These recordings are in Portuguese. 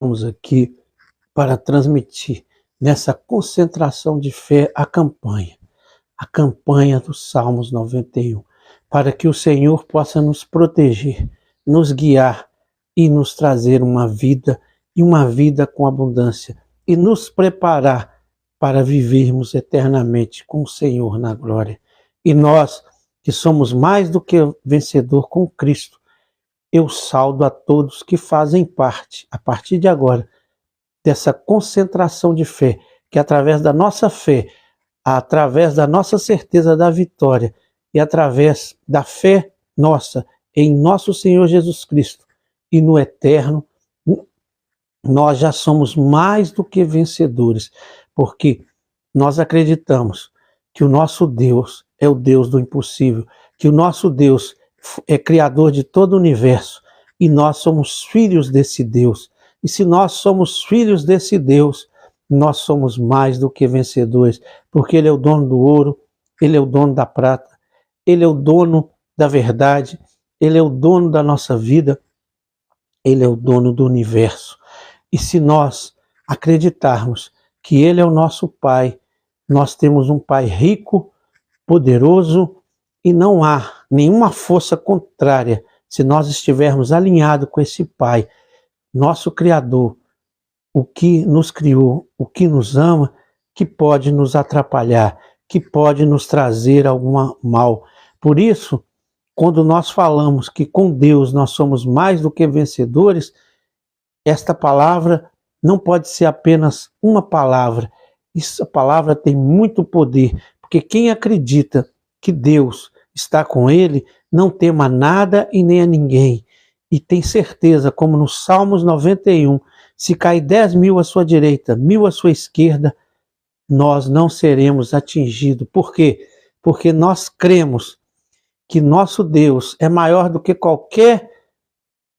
Estamos aqui para transmitir nessa concentração de fé a campanha dos Salmos 91, para que o Senhor possa nos proteger, nos guiar e nos trazer uma vida e uma vida com abundância e nos preparar para vivermos eternamente com o Senhor na glória. E nós, que somos mais do que vencedor com Cristo, eu saudo a todos que fazem parte, a partir de agora, dessa concentração de fé, que através da nossa fé, através da nossa certeza da vitória e através da fé nossa em nosso Senhor Jesus Cristo e no eterno, nós já somos mais do que vencedores, porque nós acreditamos que o nosso Deus é o Deus do impossível, que o nosso Deus é criador de todo o universo e nós somos filhos desse Deus. E se nós somos filhos desse Deus, nós somos mais do que vencedores, porque Ele é o dono do ouro, Ele é o dono da prata, Ele é o dono da verdade, Ele é o dono da nossa vida, Ele é o dono do universo. E se nós acreditarmos que Ele é o nosso Pai, nós temos um Pai rico, poderoso, e não há nenhuma força contrária se nós estivermos alinhados com esse Pai, nosso Criador, o que nos criou, o que nos ama, que pode nos atrapalhar, que pode nos trazer algum mal. Por isso, quando nós falamos que com Deus nós somos mais do que vencedores, esta palavra não pode ser apenas uma palavra. Essa palavra tem muito poder, porque quem acredita que Deus está com ele, não tema nada e nem a ninguém. E tem certeza, como no Salmos 91, se cair 10.000 à sua direita, 1.000 à sua esquerda, nós não seremos atingidos. Por quê? Porque nós cremos que nosso Deus é maior do que qualquer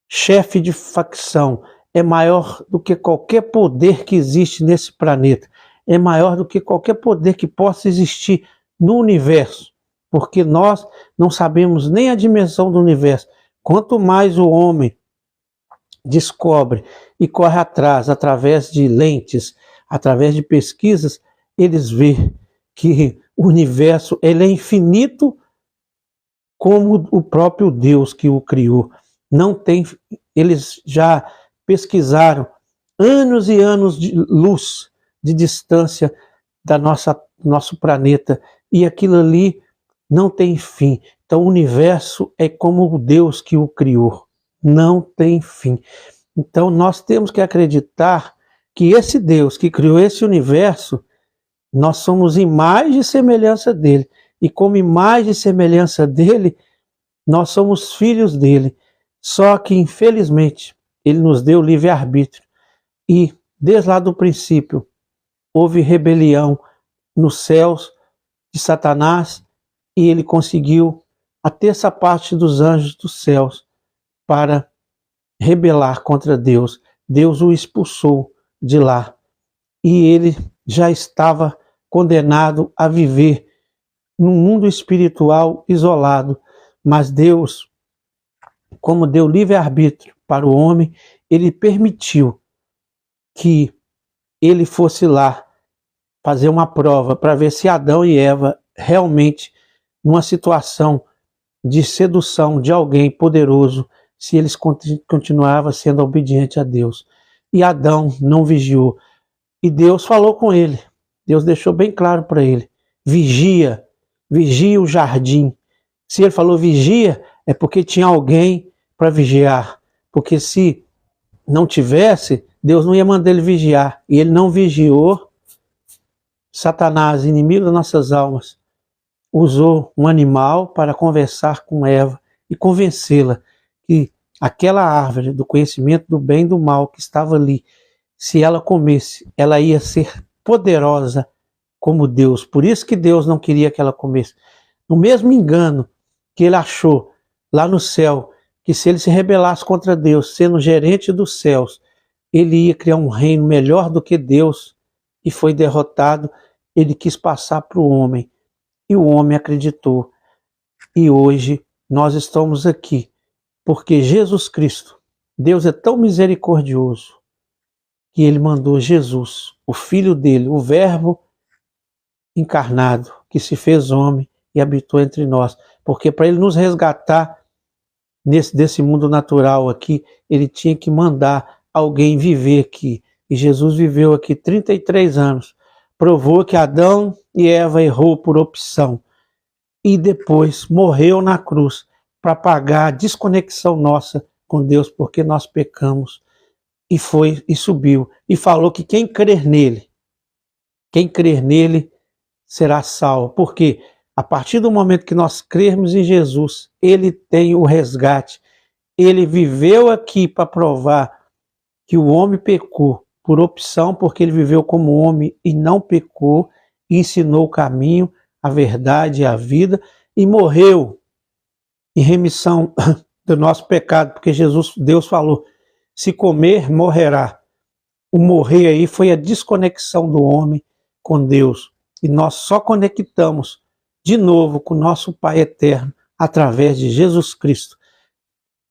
chefe de facção, é maior do que qualquer poder que existe nesse planeta, é maior do que qualquer poder que possa existir no universo, porque nós não sabemos nem a dimensão do universo. Quanto mais o homem descobre e corre atrás, através de lentes, através de pesquisas, eles veem que o universo ele é infinito como o próprio Deus que o criou. Não tem, eles já pesquisaram anos e anos de luz de distância da nosso planeta, e aquilo ali não tem fim. Então o universo é como o Deus que o criou, não tem fim. Então nós temos que acreditar que esse Deus que criou esse universo, nós somos imagem e semelhança dele, e como imagem e semelhança dele, nós somos filhos dele. Só que infelizmente ele nos deu livre-arbítrio, e desde lá do princípio houve rebelião nos céus de Satanás, e ele conseguiu a terça parte dos anjos dos céus para rebelar contra Deus. Deus o expulsou de lá e ele já estava condenado a viver num mundo espiritual isolado. Mas Deus, como deu livre-arbítrio para o homem, ele permitiu que ele fosse lá fazer uma prova para ver se Adão e Eva realmente, numa situação de sedução de alguém poderoso, se eles continuavam sendo obedientes a Deus. E Adão não vigiou. E Deus falou com ele. Deus deixou bem claro para ele: vigia o jardim. Se ele falou vigia, é porque tinha alguém para vigiar. Porque se não tivesse, Deus não ia mandar ele vigiar. E ele não vigiou. Satanás, inimigo das nossas almas, usou um animal para conversar com Eva e convencê-la que aquela árvore do conhecimento do bem e do mal que estava ali, se ela comesse, ela ia ser poderosa como Deus. Por isso que Deus não queria que ela comesse. No mesmo engano que ele achou lá no céu, que se ele se rebelasse contra Deus, sendo gerente dos céus, ele ia criar um reino melhor do que Deus, e foi derrotado. Ele quis passar para o homem, e o homem acreditou. E hoje nós estamos aqui, porque Jesus Cristo, Deus é tão misericordioso, que ele mandou Jesus, o Filho dele, o Verbo encarnado, que se fez homem e habitou entre nós. Porque para ele nos resgatar desse mundo natural aqui, ele tinha que mandar alguém viver aqui. E Jesus viveu aqui 33 anos. Provou que Adão e Eva errou por opção. E depois morreu na cruz para pagar a desconexão nossa com Deus, porque nós pecamos. E subiu. E falou que quem crer nele será salvo. Porque a partir do momento que nós crermos em Jesus, ele tem o resgate. Ele viveu aqui para provar que o homem pecou por opção, porque ele viveu como homem e não pecou, e ensinou o caminho, a verdade e a vida, e morreu em remissão do nosso pecado, porque Deus falou, se comer, morrerá. O morrer aí foi a desconexão do homem com Deus. E nós só conectamos de novo com o nosso Pai eterno através de Jesus Cristo.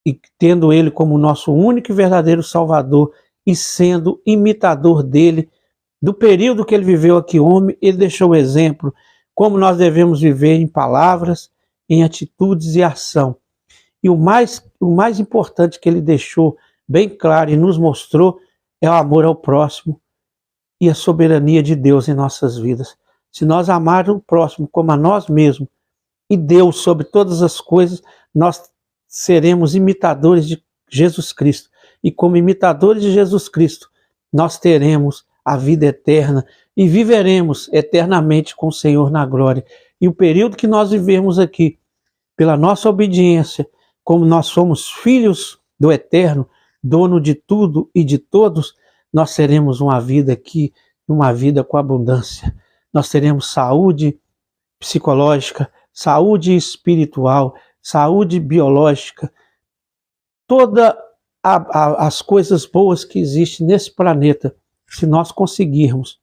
E tendo ele como nosso único e verdadeiro Salvador e sendo imitador dele, do período que ele viveu aqui homem, ele deixou o exemplo como nós devemos viver em palavras, em atitudes e ação. E o mais importante que ele deixou bem claro e nos mostrou é o amor ao próximo e a soberania de Deus em nossas vidas. Se nós amarmos o próximo como a nós mesmos e Deus sobre todas as coisas, nós seremos imitadores de Jesus Cristo. E como imitadores de Jesus Cristo, nós teremos a vida eterna e viveremos eternamente com o Senhor na glória. E o período que nós vivemos aqui, pela nossa obediência, como nós somos filhos do Eterno, dono de tudo e de todos, nós teremos uma vida aqui, uma vida com abundância. Nós teremos saúde psicológica, saúde espiritual, saúde biológica, todas as coisas boas que existem nesse planeta, se nós conseguirmos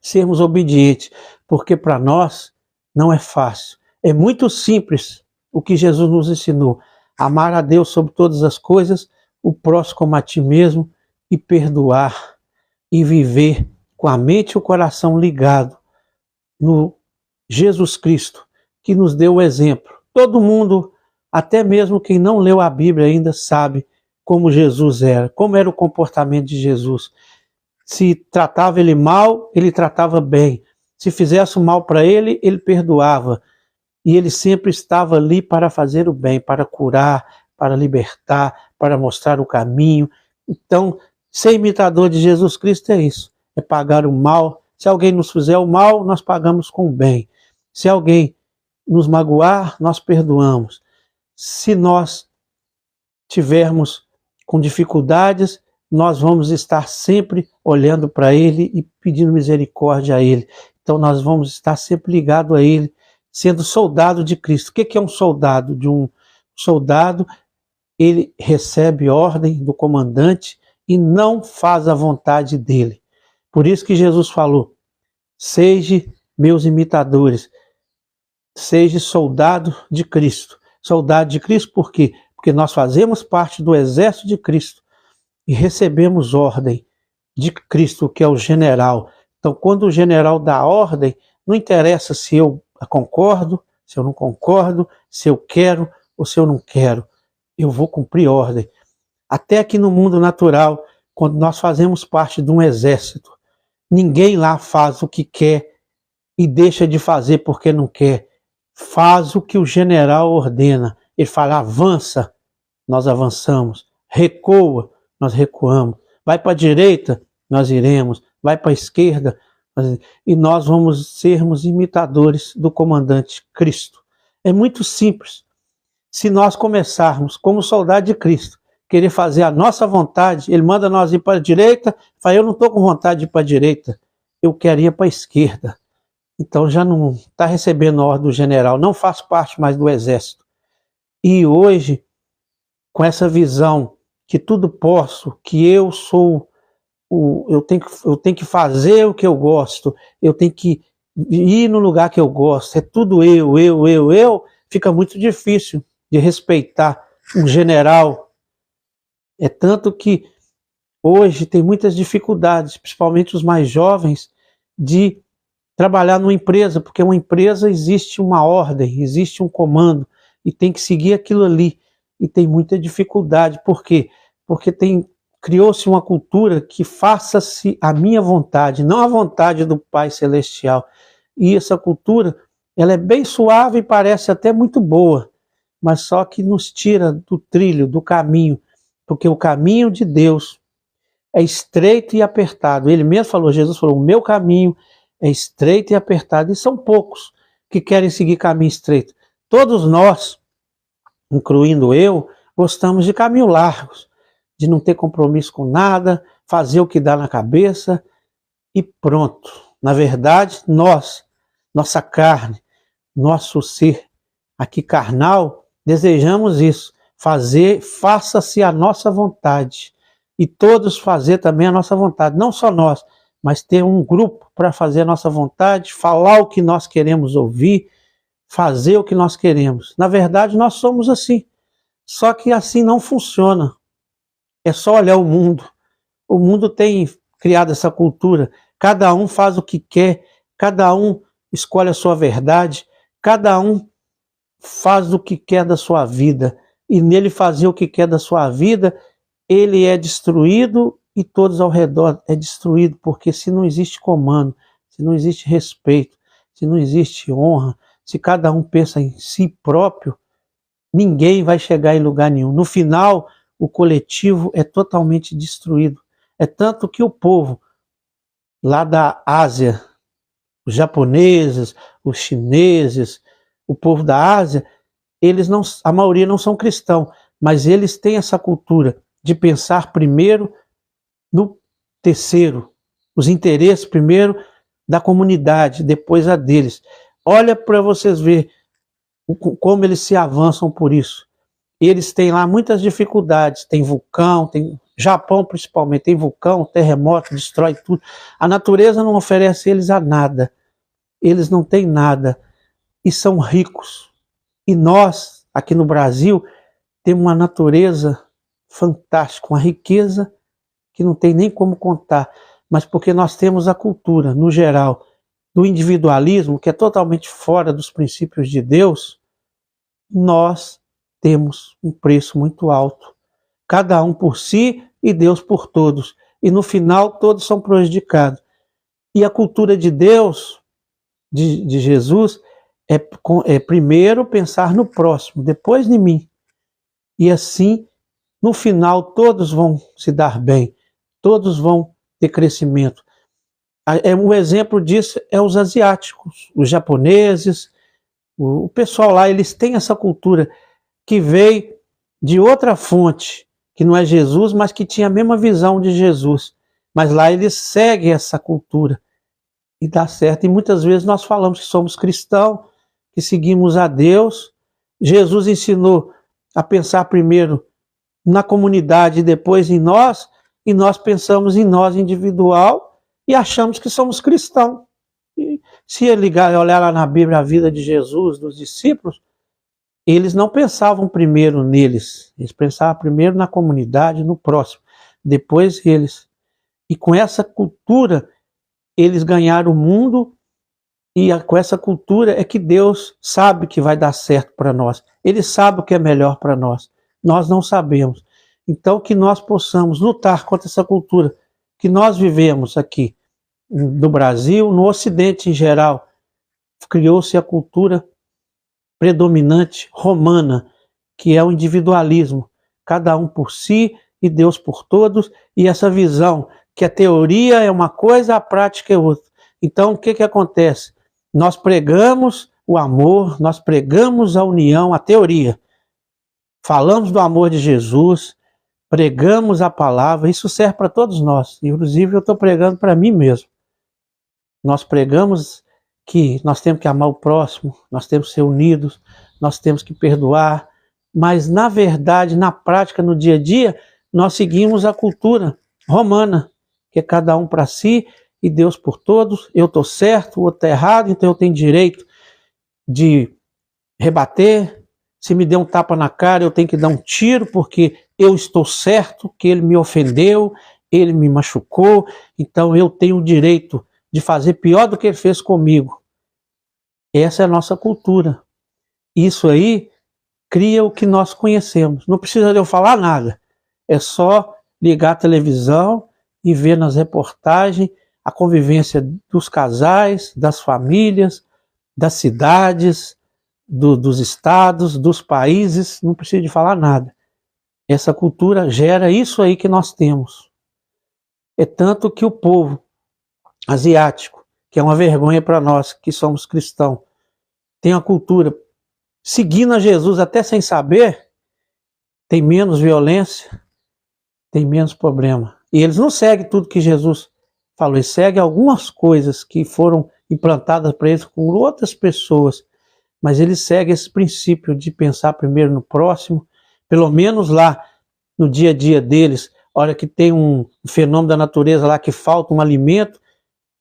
sermos obedientes, porque para nós não é fácil. É muito simples o que Jesus nos ensinou, amar a Deus sobre todas as coisas, o próximo como a ti mesmo, e perdoar, e viver com a mente e o coração ligado no Jesus Cristo, que nos deu o exemplo. Todo mundo, até mesmo quem não leu a Bíblia ainda, sabe como Jesus era, como era o comportamento de Jesus. Se tratava ele mal, ele tratava bem. Se fizesse o mal para ele, ele perdoava. E ele sempre estava ali para fazer o bem, para curar, para libertar, para mostrar o caminho. Então, ser imitador de Jesus Cristo é isso, é pagar o mal. Se alguém nos fizer o mal, nós pagamos com o bem. Se alguém nos magoar, nós perdoamos. Se nós tivermos com dificuldades, nós vamos estar sempre olhando para ele e pedindo misericórdia a ele. Então nós vamos estar sempre ligados a ele, sendo soldado de Cristo. O que é um soldado? De um soldado, ele recebe ordem do comandante e não faz a vontade dele. Por isso que Jesus falou, seja meus imitadores, seja soldado de Cristo. Soldado de Cristo por quê? Porque nós fazemos parte do exército de Cristo e recebemos ordem de Cristo, que é o general. Então, quando o general dá ordem, não interessa se eu concordo, se eu não concordo, se eu quero ou se eu não quero. Eu vou cumprir ordem. Até aqui no mundo natural, quando nós fazemos parte de um exército, ninguém lá faz o que quer e deixa de fazer porque não quer. Faz o que o general ordena. Ele fala, avança, nós avançamos. Recua, nós recuamos. Vai para a direita, nós iremos. Vai para a esquerda, e nós vamos sermos imitadores do comandante Cristo. É muito simples. Se nós começarmos como soldado de Cristo, querer fazer a nossa vontade, ele manda nós ir para a direita, fala, eu não estou com vontade de ir para a direita, eu quero ir para a esquerda. Então já não está recebendo a ordem do general, não faz parte mais do exército. E hoje, com essa visão que tudo posso, que eu sou, eu tenho que fazer o que eu gosto, eu tenho que ir no lugar que eu gosto, é tudo eu, fica muito difícil de respeitar um general. É tanto que hoje tem muitas dificuldades, principalmente os mais jovens, de trabalhar numa empresa, porque uma empresa existe uma ordem, existe um comando, e tem que seguir aquilo ali. E tem muita dificuldade. Por quê? Porque criou-se uma cultura que faça-se a minha vontade, não a vontade do Pai Celestial. E essa cultura, ela é bem suave e parece até muito boa, mas só que nos tira do trilho, do caminho, porque o caminho de Deus é estreito e apertado. Ele mesmo falou, Jesus falou, o meu caminho é estreito e apertado, e são poucos que querem seguir caminho estreito. Todos nós, incluindo eu, gostamos de caminho largos, de não ter compromisso com nada, fazer o que dá na cabeça e pronto. Na verdade, nossa carne, nosso ser aqui carnal, desejamos isso, faça-se a nossa vontade, e todos fazer também a nossa vontade, não só nós, mas ter um grupo para fazer a nossa vontade, falar o que nós queremos ouvir, fazer o que nós queremos. Na verdade, nós somos assim, só que assim não funciona. É só olhar o mundo. O mundo tem criado essa cultura, cada um faz o que quer, cada um escolhe a sua verdade, cada um faz o que quer da sua vida, e nele fazer o que quer da sua vida, ele é destruído e todos ao redor é destruído, porque se não existe comando, se não existe respeito, se não existe honra, se cada um pensa em si próprio, ninguém vai chegar em lugar nenhum. No final, o coletivo é totalmente destruído. É tanto que o povo lá da Ásia, os japoneses, os chineses, o povo da Ásia, a maioria não são cristãos, mas eles têm essa cultura de pensar primeiro no terceiro, os interesses primeiro da comunidade, depois a deles. Olha para vocês verem como eles se avançam por isso. Eles têm lá muitas dificuldades, tem vulcão, tem Japão principalmente, tem vulcão, terremoto, destrói tudo. A natureza não oferece eles a nada, eles não têm nada e são ricos. E nós, aqui no Brasil, temos uma natureza fantástica, uma riqueza que não tem nem como contar, mas porque nós temos a cultura, no geral, do individualismo, que é totalmente fora dos princípios de Deus, nós temos um preço muito alto. Cada um por si e Deus por todos. E no final todos são prejudicados. E a cultura de Deus, de Jesus, é primeiro pensar no próximo, depois em mim. E assim, no final, todos vão se dar bem. Todos vão ter crescimento. Um exemplo disso é os asiáticos, os japoneses, o pessoal lá, eles têm essa cultura que veio de outra fonte, que não é Jesus, mas que tinha a mesma visão de Jesus. Mas lá eles seguem essa cultura e dá certo. E muitas vezes nós falamos que somos cristãos, que seguimos a Deus. Jesus ensinou a pensar primeiro na comunidade e depois em nós, e nós pensamos em nós individual e achamos que somos cristãos. E se olhar lá na Bíblia a vida de Jesus, dos discípulos, eles não pensavam primeiro neles, eles pensavam primeiro na comunidade, no próximo, depois eles. E com essa cultura, eles ganharam o mundo, e com essa cultura é que Deus sabe que vai dar certo para nós. Ele sabe o que é melhor para nós. Nós não sabemos. Então, que nós possamos lutar contra essa cultura que nós vivemos aqui no Brasil, no Ocidente em geral. Criou-se a cultura predominante romana, que é o individualismo, cada um por si e Deus por todos, e essa visão que a teoria é uma coisa, a prática é outra. Então, o que acontece? Nós pregamos o amor, nós pregamos a união, a teoria. Falamos do amor de Jesus, pregamos a palavra, isso serve para todos nós. Inclusive, eu estou pregando para mim mesmo. Nós pregamos que nós temos que amar o próximo, nós temos que ser unidos, nós temos que perdoar, mas na verdade, na prática, no dia a dia, nós seguimos a cultura romana, que é cada um para si e Deus por todos. Eu estou certo, o outro está errado, então eu tenho direito de rebater. Se me der um tapa na cara, eu tenho que dar um tiro, porque eu estou certo, que ele me ofendeu, ele me machucou, então eu tenho o direito de fazer pior do que ele fez comigo. Essa é a nossa cultura. Isso aí cria o que nós conhecemos. Não precisa de eu falar nada. É só ligar a televisão e ver nas reportagens a convivência dos casais, das famílias, das cidades, dos estados, dos países. Não precisa de falar nada. Essa cultura gera isso aí que nós temos. É tanto que o povo asiático, que é uma vergonha para nós que somos cristãos, tem uma cultura seguindo a Jesus até sem saber, tem menos violência, tem menos problema. E eles não seguem tudo que Jesus falou, eles seguem algumas coisas que foram implantadas para eles com outras pessoas, mas eles seguem esse princípio de pensar primeiro no próximo, pelo menos lá no dia a dia deles, a hora que tem um fenômeno da natureza lá que falta um alimento,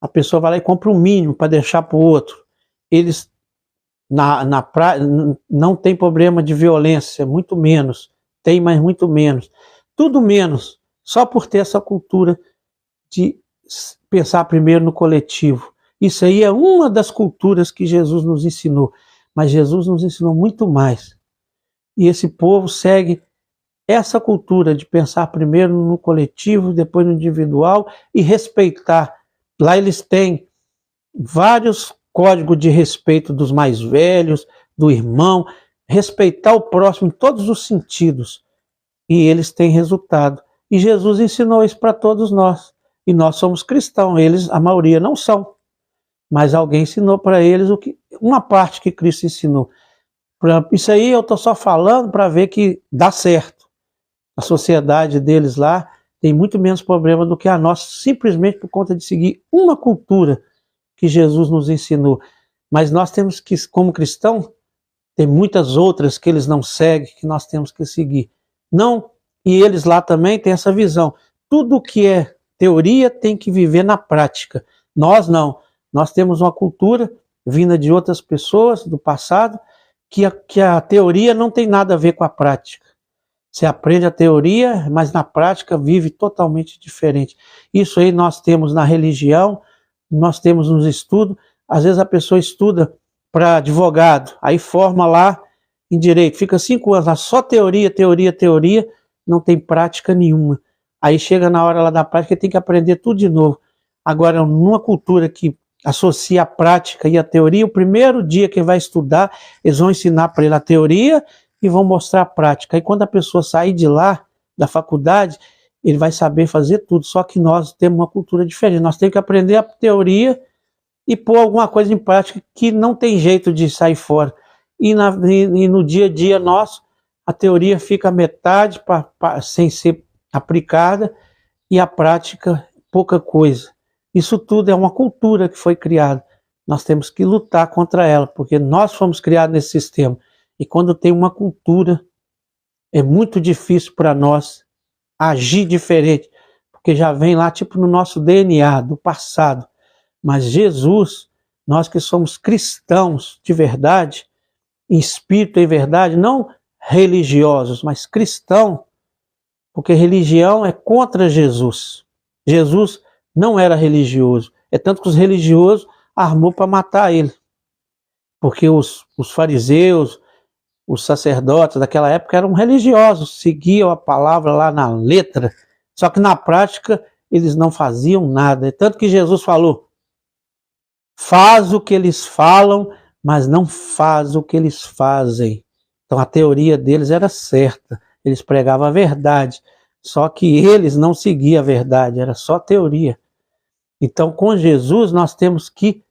a pessoa vai lá e compra um mínimo para deixar para o outro. Eles não tem problema de violência, muito menos, tem, mas muito menos, tudo menos, só por ter essa cultura de pensar primeiro no coletivo. Isso aí é uma das culturas que Jesus nos ensinou, mas Jesus nos ensinou muito mais. E esse povo segue essa cultura de pensar primeiro no coletivo, depois no individual e respeitar. Lá eles têm vários códigos de respeito dos mais velhos, do irmão, respeitar o próximo em todos os sentidos. E eles têm resultado. E Jesus ensinou isso para todos nós. E nós somos cristãos, eles, a maioria, não são. Mas alguém ensinou para eles uma parte que Cristo ensinou. Isso aí eu estou só falando para ver que dá certo. A sociedade deles lá tem muito menos problema do que a nossa, simplesmente por conta de seguir uma cultura que Jesus nos ensinou. Mas nós temos que, como cristão, tem muitas outras que eles não seguem, que nós temos que seguir. Não, e eles lá também têm essa visão. Tudo que é teoria tem que viver na prática. Nós não. Nós temos uma cultura vinda de outras pessoas do passado, que a teoria não tem nada a ver com a prática. Você aprende a teoria, mas na prática vive totalmente diferente. Isso aí nós temos na religião, nós temos nos estudos. Às vezes a pessoa estuda para advogado, aí forma lá em direito, fica 5 anos lá, só teoria, teoria, teoria, não tem prática nenhuma. Aí chega na hora lá da prática, tem que aprender tudo de novo. Agora, numa cultura que associa a prática e a teoria, o primeiro dia que ele vai estudar, eles vão ensinar para ele a teoria e vão mostrar a prática. Aí quando a pessoa sair de lá, da faculdade, ele vai saber fazer tudo. Só que nós temos uma cultura diferente. Nós temos que aprender a teoria e pôr alguma coisa em prática que não tem jeito de sair fora. E no dia a dia nosso, a teoria fica metade sem ser aplicada e a prática pouca coisa. Isso tudo é uma cultura que foi criada. Nós temos que lutar contra ela, porque nós fomos criados nesse sistema. E quando tem uma cultura, é muito difícil para nós agir diferente, porque já vem lá tipo no nosso DNA, do passado. Mas Jesus, nós que somos cristãos de verdade, em espírito e verdade, não religiosos, mas cristãos, porque religião é contra Jesus. Jesus não era religioso. É tanto que os religiosos armou para matar ele. Porque os fariseus, os sacerdotes daquela época eram religiosos, seguiam a palavra lá na letra, só que na prática eles não faziam nada. É tanto que Jesus falou, faz o que eles falam, mas não faz o que eles fazem. Então a teoria deles era certa, eles pregavam a verdade, só que eles não seguiam a verdade, era só teoria. Então com Jesus nós temos que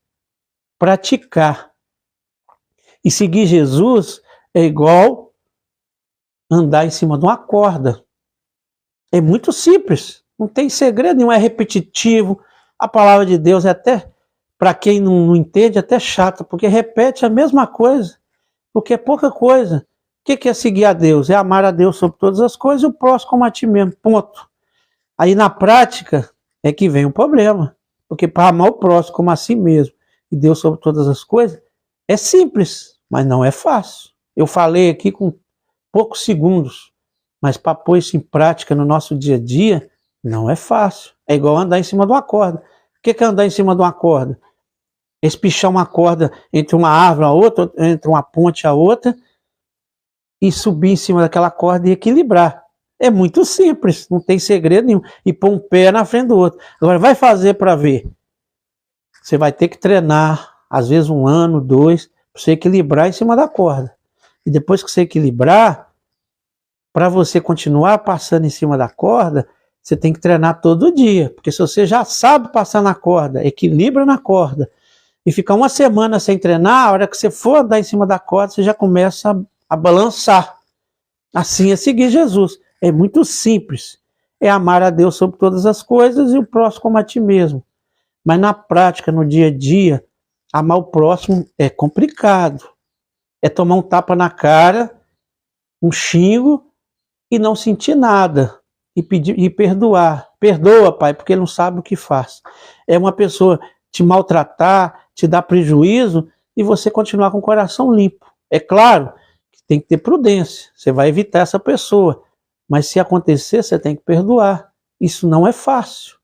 praticar. E seguir Jesus é igual andar em cima de uma corda. É muito simples, não tem segredo nenhum, é repetitivo. A palavra de Deus é até, para quem não entende, até chata, porque repete a mesma coisa, porque é pouca coisa. O que é seguir a Deus? É amar a Deus sobre todas as coisas e o próximo como a ti mesmo, ponto. Aí na prática é que vem o problema, porque para amar o próximo como a si mesmo e Deus sobre todas as coisas, é simples, mas não é fácil. Eu falei aqui com poucos segundos, mas para pôr isso em prática no nosso dia a dia, Não é fácil. É igual andar em cima de uma corda. O que é andar em cima de uma corda? Espichar uma corda entre uma árvore a outra, entre uma ponte a outra, e subir em cima daquela corda e equilibrar. É muito simples, não tem segredo nenhum. E pôr um pé na frente do outro. Agora, vai fazer para ver. Você vai ter que treinar, às vezes 1 ano, 2, para você equilibrar em cima da corda. E depois que você equilibrar, para você continuar passando em cima da corda, você tem que treinar todo dia. Porque se você já sabe passar na corda, equilibra na corda, e ficar 1 semana sem treinar, a hora que você for andar em cima da corda, você já começa a balançar. Assim é seguir Jesus. É muito simples. É amar a Deus sobre todas as coisas e o próximo como a ti mesmo. Mas na prática, no dia a dia, amar o próximo é complicado. É tomar um tapa na cara, um xingo e não sentir nada. E pedir e perdoar. Perdoa, pai, porque ele não sabe o que faz. É uma pessoa te maltratar, te dar prejuízo e você continuar com o coração limpo. É claro que tem que ter prudência. Você vai evitar essa pessoa. Mas se acontecer, você tem que perdoar. Isso não é fácil.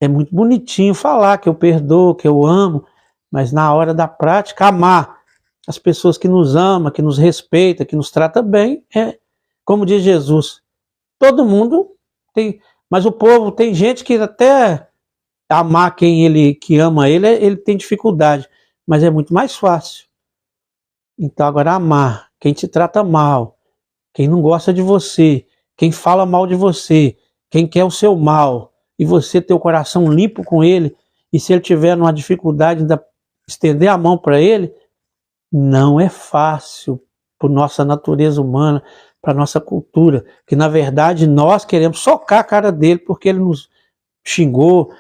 É muito bonitinho falar que eu perdoo, que eu amo, mas na hora da prática, amar as pessoas que nos amam, que nos respeitam, que nos tratam bem, é como diz Jesus, todo mundo tem, mas o povo, tem gente que até amar que ama ele tem dificuldade, mas é muito mais fácil. Então agora amar quem te trata mal, quem não gosta de você, quem fala mal de você, quem quer o seu mal, e você ter o coração limpo com ele, e se ele tiver numa dificuldade, ainda estender a mão para ele, não é fácil por nossa natureza humana, para nossa cultura, que na verdade nós queremos socar a cara dele porque ele nos xingou,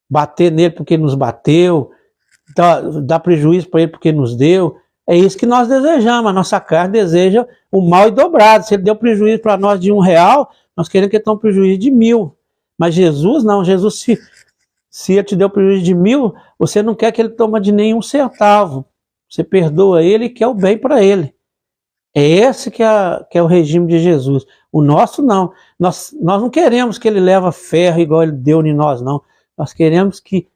bater nele porque ele nos bateu, dar prejuízo para ele porque nos deu. É isso que nós desejamos, a nossa carne deseja o mal e dobrado. Se ele deu prejuízo para nós de R$1, nós queremos que ele tenha um prejuízo de 1000. Mas Jesus não, Jesus se ele te deu prejuízo de 1000, você não quer que ele tome de nenhum centavo. Você perdoa ele e quer o bem para ele. É esse que é o regime de Jesus. O nosso não. Nós não queremos que ele leve ferro igual ele deu em nós, não. Nós queremos que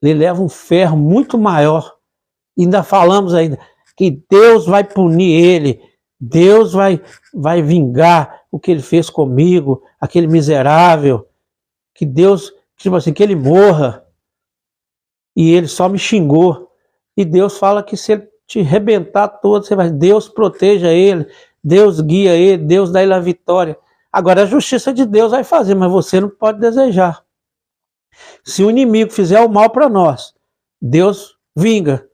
ele leve um ferro muito maior. Ainda falamos ainda que Deus vai punir ele. Deus vai vingar o que ele fez comigo, aquele miserável. Que Deus, tipo assim, que ele morra. E ele só me xingou. E Deus fala que se ele te arrebentar todo, você vai, Deus proteja ele, Deus guia ele, Deus dá ele a vitória. Agora a justiça de Deus vai fazer, mas você não pode desejar. Se o inimigo fizer o mal para nós, Deus vinga.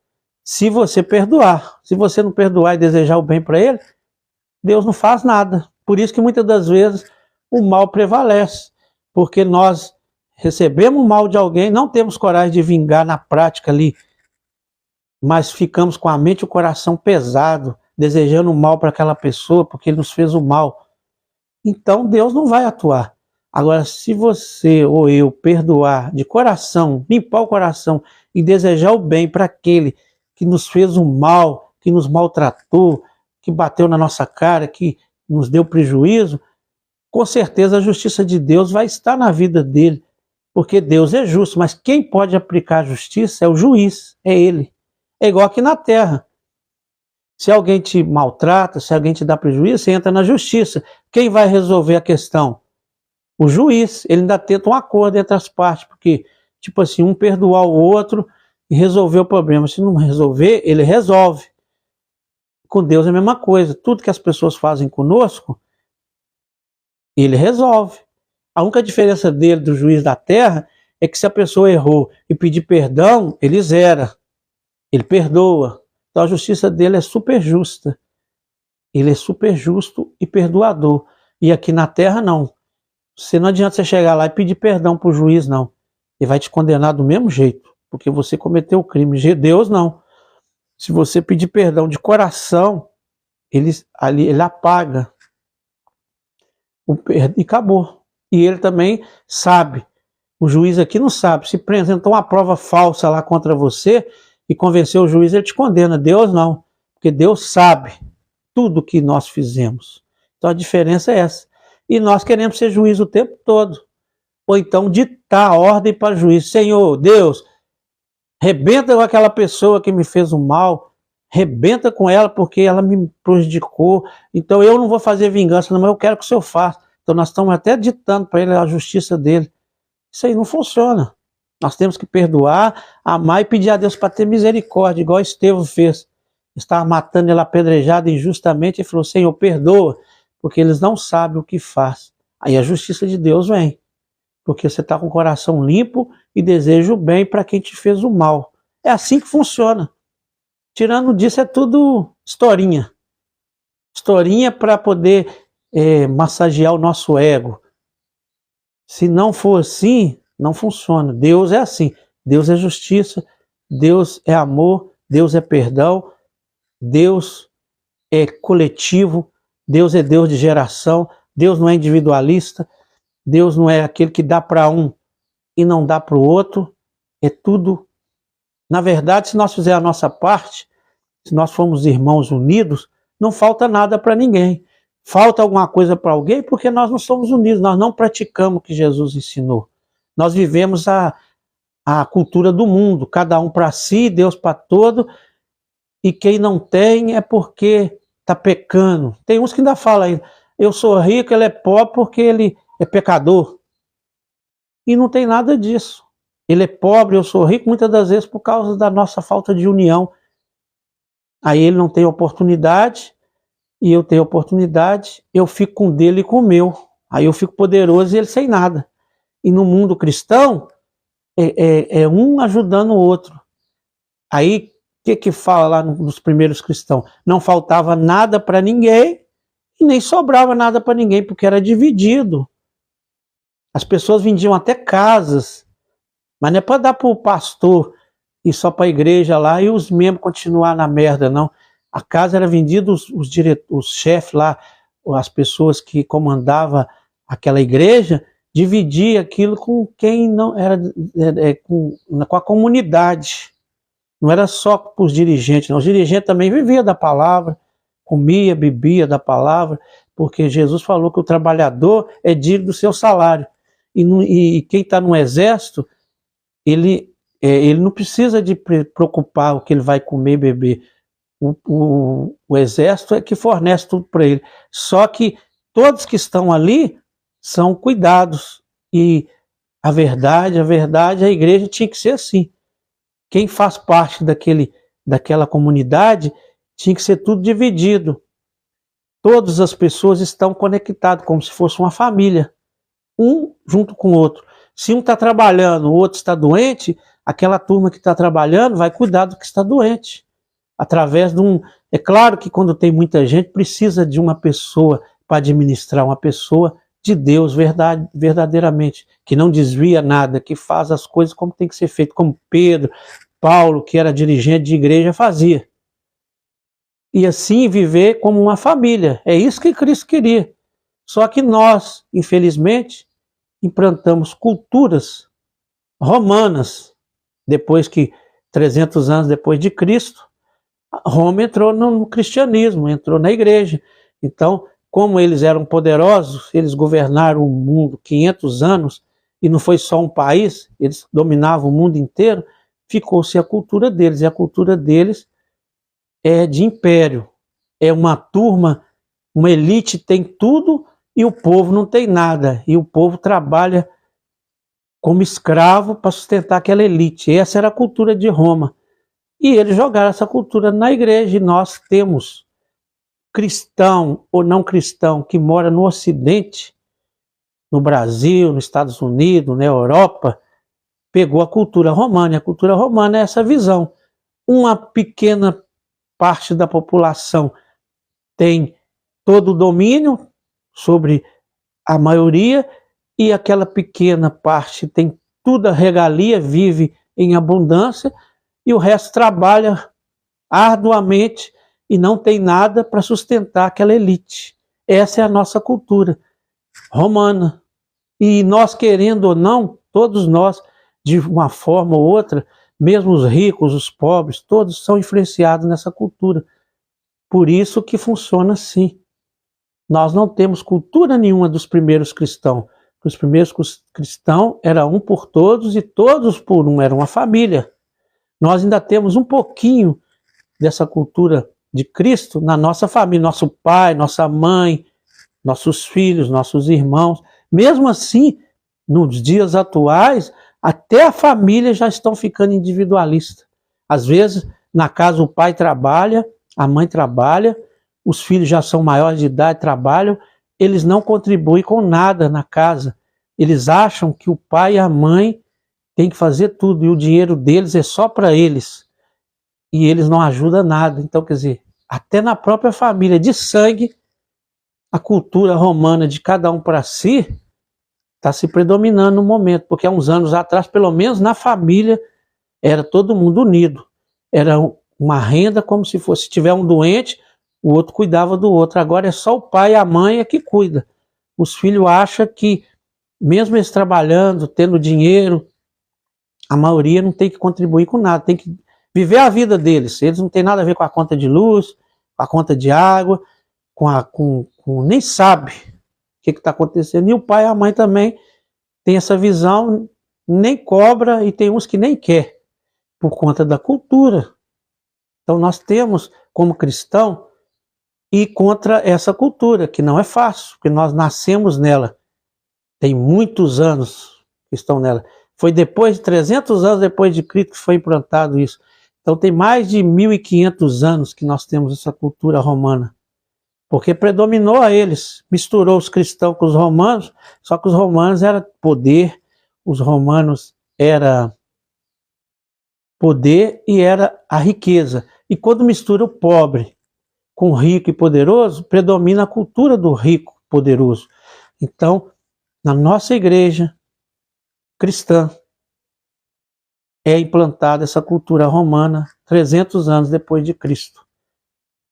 Se você perdoar, se você não perdoar e desejar o bem para ele, Deus não faz nada. Por isso que muitas das vezes o mal prevalece, porque nós recebemos o mal de alguém, não temos coragem de vingar na prática ali, mas ficamos com a mente e o coração pesado, desejando o mal para aquela pessoa, porque ele nos fez o mal. Então Deus não vai atuar. Agora, se você ou eu perdoar de coração, limpar o coração e desejar o bem para aquele que nos fez o mal, que nos maltratou, que bateu na nossa cara, que nos deu prejuízo, com certeza a justiça de Deus vai estar na vida dele, porque Deus é justo, mas quem pode aplicar a justiça é o juiz, é ele. É igual aqui na terra. Se alguém te maltrata, se alguém te dá prejuízo, você entra na justiça. Quem vai resolver a questão? O juiz. Ele ainda tenta um acordo entre as partes, porque, tipo assim, um perdoar o outro e resolver o problema. Se não resolver, ele resolve. Com Deus é a mesma coisa. Tudo que as pessoas fazem conosco, ele resolve. A única diferença dele, do juiz da terra, é que se a pessoa errou e pedir perdão, ele zera. Ele perdoa. Então a justiça dele é super justa. Ele é super justo e perdoador. E aqui na terra não. Não adianta você chegar lá e pedir perdão para o juiz, não. Ele vai te condenar do mesmo jeito, porque você cometeu o crime. Deus não. Se você pedir perdão de coração, ele apaga. E acabou. E ele também sabe. O juiz aqui não sabe. Se apresentou uma prova falsa lá contra você e convenceu o juiz, ele te condena. Deus não. Porque Deus sabe tudo que nós fizemos. Então a diferença é essa. E nós queremos ser juiz o tempo todo. Ou então ditar a ordem para o juiz. Senhor, Deus, rebenta com aquela pessoa que me fez o mal, rebenta com ela porque ela me prejudicou, então eu não vou fazer vingança, não, mas eu quero que o Senhor faça. Então nós estamos até ditando para ele a justiça dele. Isso aí não funciona. Nós temos que perdoar, amar e pedir a Deus para ter misericórdia, igual Estevão fez. Estava matando ele apedrejado injustamente e falou, Senhor, perdoa, porque eles não sabem o que faz. Aí a justiça de Deus vem, porque você está com o coração limpo e deseja o bem para quem te fez o mal. É assim que funciona. Tirando disso é tudo historinha. Historinha para poder massagear o nosso ego. Se não for assim, não funciona. Deus é assim. Deus é justiça, Deus é amor, Deus é perdão, Deus é coletivo, Deus é Deus de geração, Deus não é individualista, Deus não é aquele que dá para um e não dá para o outro. É tudo. Na verdade, se nós fizermos a nossa parte, se nós formos irmãos unidos, não falta nada para ninguém. Falta alguma coisa para alguém porque nós não somos unidos, nós não praticamos o que Jesus ensinou. Nós vivemos a cultura do mundo, cada um para si, Deus para todo, e quem não tem é porque está pecando. Tem uns que ainda falam aí, eu sou rico, ele é pobre porque ele é pecador. E não tem nada disso. Ele é pobre, eu sou rico, muitas das vezes por causa da nossa falta de união. Aí ele não tem oportunidade, e eu tenho oportunidade, eu fico com o dele e com o meu. Aí eu fico poderoso e ele sem nada. E no mundo cristão, é um ajudando o outro. Aí, o que fala lá nos primeiros cristãos? Não faltava nada para ninguém, e nem sobrava nada para ninguém, porque era dividido. As pessoas vendiam até casas, mas não é para dar para o pastor e só para a igreja lá e os membros continuar na merda, não. A casa era vendida, os chefes lá, as pessoas que comandavam aquela igreja, dividia aquilo com quem não era, com a comunidade. Não era só para os dirigentes, não. Os dirigentes também viviam da palavra, comia, bebia da palavra, porque Jesus falou que o trabalhador é digno do seu salário. E quem está no exército, ele não precisa de preocupar o que ele vai comer e beber. O exército é que fornece tudo para ele. Só que todos que estão ali são cuidados. E a verdade, a igreja tinha que ser assim. Quem faz parte daquela comunidade tinha que ser tudo dividido. Todas as pessoas estão conectadas, como se fosse uma família. Um junto com o outro. Se um está trabalhando, o outro está doente, aquela turma que está trabalhando vai cuidar do que está doente. Através de um... É claro que quando tem muita gente, precisa de uma pessoa para administrar, uma pessoa de Deus verdadeiramente, que não desvia nada, que faz as coisas como tem que ser feito, como Pedro, Paulo, que era dirigente de igreja, fazia. E assim viver como uma família. É isso que Cristo queria. Só que nós, infelizmente, implantamos culturas romanas, depois que 300 anos depois de Cristo, Roma entrou no cristianismo, entrou na igreja. Então, como eles eram poderosos, eles governaram o mundo 500 anos, e não foi só um país, eles dominavam o mundo inteiro, ficou-se a cultura deles, e a cultura deles é de império. É uma turma, uma elite tem tudo, e o povo não tem nada, e o povo trabalha como escravo para sustentar aquela elite. Essa era a cultura de Roma. E eles jogaram essa cultura na igreja, e nós temos cristão ou não cristão que mora no Ocidente, no Brasil, nos Estados Unidos, na Europa, pegou a cultura romana. E a cultura romana é essa visão. Uma pequena parte da população tem todo o domínio sobre a maioria, e aquela pequena parte tem toda a regalia, vive em abundância, e o resto trabalha arduamente e não tem nada para sustentar aquela elite. Essa é a nossa cultura romana. E nós, querendo ou não, todos nós, de uma forma ou outra, mesmo os ricos, os pobres, todos são influenciados nessa cultura. Por isso que funciona assim. Nós não temos cultura nenhuma dos primeiros cristãos. Os primeiros cristãos era um por todos e todos por um, era uma família. Nós ainda temos um pouquinho dessa cultura de Cristo na nossa família, nosso pai, nossa mãe, nossos filhos, nossos irmãos. Mesmo assim, nos dias atuais, até a família já estão ficando individualista. Às vezes, na casa o pai trabalha, a mãe trabalha, os filhos já são maiores de idade, trabalham, eles não contribuem com nada na casa. Eles acham que o pai e a mãe têm que fazer tudo e o dinheiro deles é só para eles. E eles não ajudam nada. Então, quer dizer, até na própria família de sangue, a cultura romana de cada um para si está se predominando no momento. Porque há uns anos atrás, pelo menos na família, era todo mundo unido. Era uma renda como se fosse, se tiver um doente, o outro cuidava do outro. Agora é só o pai e a mãe é que cuida. Os filhos acham que, mesmo eles trabalhando, tendo dinheiro, a maioria não tem que contribuir com nada, tem que viver a vida deles. Eles não têm nada a ver com a conta de luz, com a conta de água, nem sabe o que está acontecendo. E o pai e a mãe também têm essa visão, nem cobra, e tem uns que nem quer, por conta da cultura. Então nós temos, como cristão, ir contra essa cultura, que não é fácil, porque nós nascemos nela. Tem muitos anos que estão nela. Foi depois de 300 anos depois de Cristo que foi implantado isso. Então tem mais de 1.500 anos que nós temos essa cultura romana. Porque predominou a eles, misturou os cristãos com os romanos, só que os romanos era poder, os romanos era poder e era a riqueza. E quando mistura o pobre com o rico e poderoso, predomina a cultura do rico poderoso. Então, na nossa igreja cristã, é implantada essa cultura romana 300 anos depois de Cristo.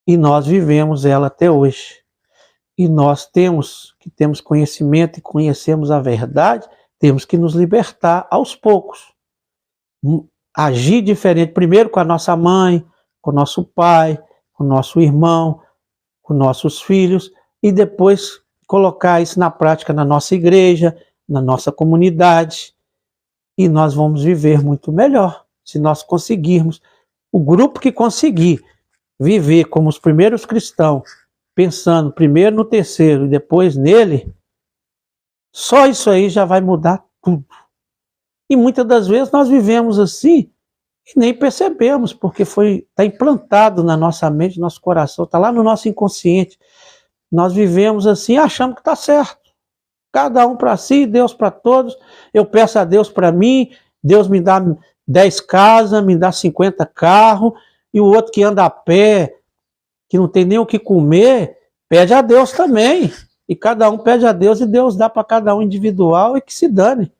E nós vivemos ela até hoje. E nós temos conhecimento e conhecemos a verdade, temos que nos libertar aos poucos. Agir diferente, primeiro com a nossa mãe, com o nosso pai, com o nosso irmão, com nossos filhos, e depois colocar isso na prática na nossa igreja, na nossa comunidade, e nós vamos viver muito melhor, se nós conseguirmos. O grupo que conseguir viver como os primeiros cristãos, pensando primeiro no terceiro e depois nele, só isso aí já vai mudar tudo. E muitas das vezes nós vivemos assim e nem percebemos, porque está implantado na nossa mente, no nosso coração, está lá no nosso inconsciente. Nós vivemos assim achando que está certo. Cada um para si, Deus para todos. Eu peço a Deus para mim, Deus me dá 10 casas, me dá 50 carros, e o outro que anda a pé, que não tem nem o que comer, pede a Deus também. E cada um pede a Deus e Deus dá para cada um individual e que se dane.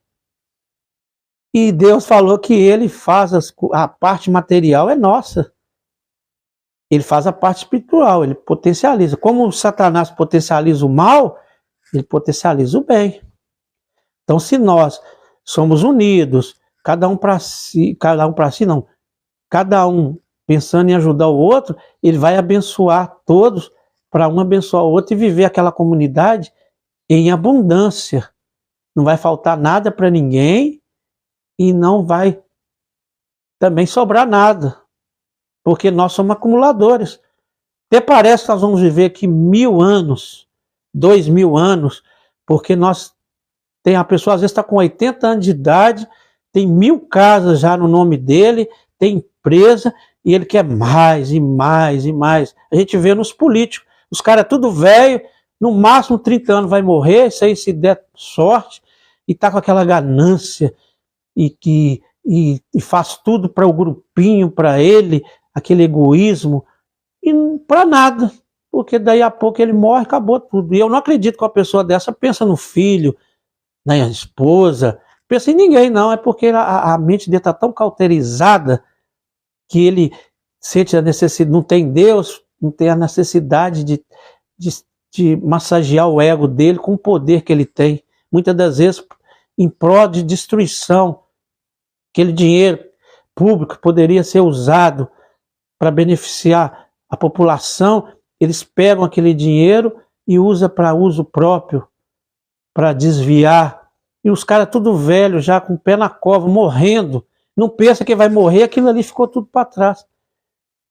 E Deus falou que Ele faz a parte material é nossa. Ele faz a parte espiritual, Ele potencializa. Como o Satanás potencializa o mal, Ele potencializa o bem. Então, se nós somos unidos, cada um para si não, cada um pensando em ajudar o outro, ele vai abençoar todos, para um abençoar o outro e viver aquela comunidade em abundância. Não vai faltar nada para ninguém e não vai também sobrar nada, porque nós somos acumuladores. Até parece que nós vamos viver aqui 1000 anos, 2000 anos, porque tem a pessoa às vezes está com 80 anos de idade, tem 1000 casas já no nome dele, tem empresa, e ele quer mais e mais e mais. A gente vê nos políticos, os caras tudo velho, no máximo 30 anos vai morrer, isso aí se der sorte, e tá com aquela ganância, e faz tudo para o grupinho, para ele, aquele egoísmo, e para nada, porque daí a pouco ele morre, acabou tudo. E eu não acredito que uma pessoa dessa pensa no filho, na esposa, pensa em ninguém, não, é porque a mente dele está tão cauterizada que ele sente a necessidade, não tem Deus, não tem a necessidade de massagear o ego dele com o poder que ele tem. Muitas das vezes, em prol de destruição, aquele dinheiro público poderia ser usado para beneficiar a população, eles pegam aquele dinheiro e usa para uso próprio, para desviar. E os caras tudo velho, já com o pé na cova, morrendo. Não pensa que vai morrer, aquilo ali ficou tudo para trás.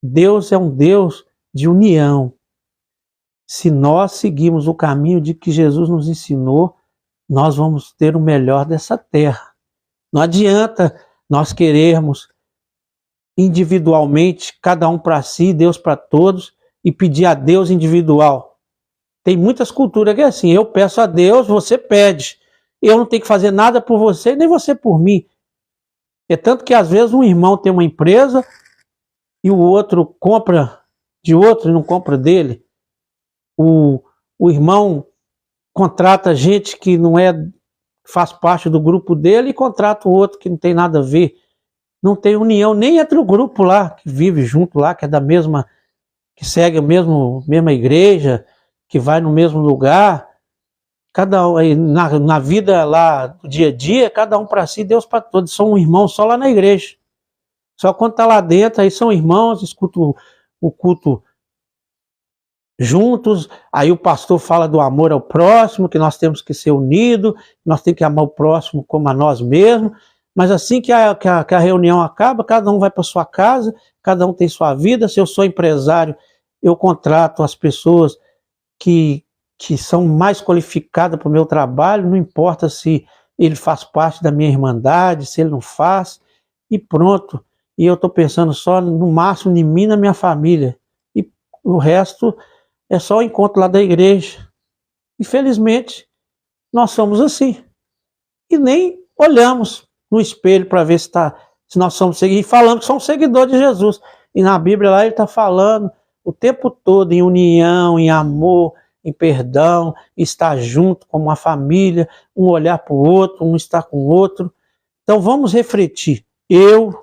Deus é um Deus de união. Se nós seguirmos o caminho de que Jesus nos ensinou, nós vamos ter o melhor dessa terra. Não adianta nós querermos individualmente, cada um para si, Deus para todos, e pedir a Deus individual. Tem muitas culturas que é assim, eu peço a Deus, você pede. Eu não tenho que fazer nada por você, nem você por mim. É tanto que às vezes um irmão tem uma empresa e o outro compra de outro e não compra dele. O irmão contrata gente que não faz parte do grupo dele e contrata o outro que não tem nada a ver. Não tem união nem entre o grupo lá, que vive junto lá, que é da mesma, que segue a mesma igreja, que vai no mesmo lugar. Cada um, na vida lá do dia a dia, cada um para si, Deus para todos. São um irmão só lá na igreja. Só quando está lá dentro, aí são irmãos, escutam o culto juntos, aí o pastor fala do amor ao próximo, que nós temos que ser unidos, nós temos que amar o próximo como a nós mesmos, mas assim que a reunião acaba, cada um vai para sua casa, cada um tem sua vida. Se eu sou empresário, eu contrato as pessoas que são mais qualificadas para o meu trabalho, não importa se ele faz parte da minha irmandade, se ele não faz, e pronto. E eu estou pensando só no máximo em mim e na minha família, e o resto é só o encontro lá da igreja. Infelizmente, nós somos assim. E nem olhamos no espelho para ver se nós somos seguidores. E falamos que somos seguidores de Jesus. E na Bíblia lá ele está falando o tempo todo em união, em amor, em perdão, em estar junto como uma família, um olhar para o outro, um estar com o outro. Então vamos refletir.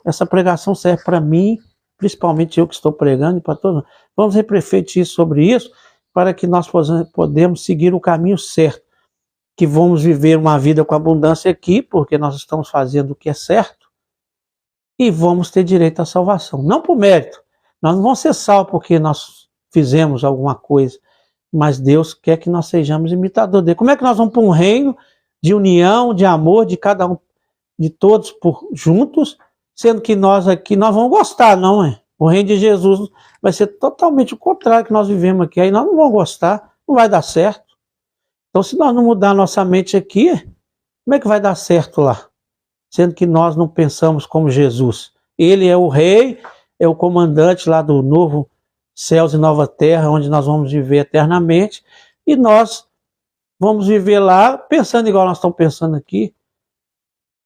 Essa pregação serve para mim, principalmente eu que estou pregando e para todos. Vamos refletir sobre isso para que nós podemos seguir o caminho certo, que vamos viver uma vida com abundância aqui, porque nós estamos fazendo o que é certo, e vamos ter direito à salvação. Não por mérito, nós não vamos ser salvos porque nós fizemos alguma coisa, mas Deus quer que nós sejamos imitadores dele. Como é que nós vamos para um reino de união, de amor, de cada um, de todos juntos, sendo que nós aqui nós vamos gostar, não é? O reino de Jesus vai ser totalmente o contrário que nós vivemos aqui, aí nós não vamos gostar, não vai dar certo. Então se nós não mudar nossa mente aqui, como é que vai dar certo lá? Sendo que nós não pensamos como Jesus. Ele é o rei, é o comandante lá do novo céus e nova terra, onde nós vamos viver eternamente, e nós vamos viver lá pensando igual nós estamos pensando aqui.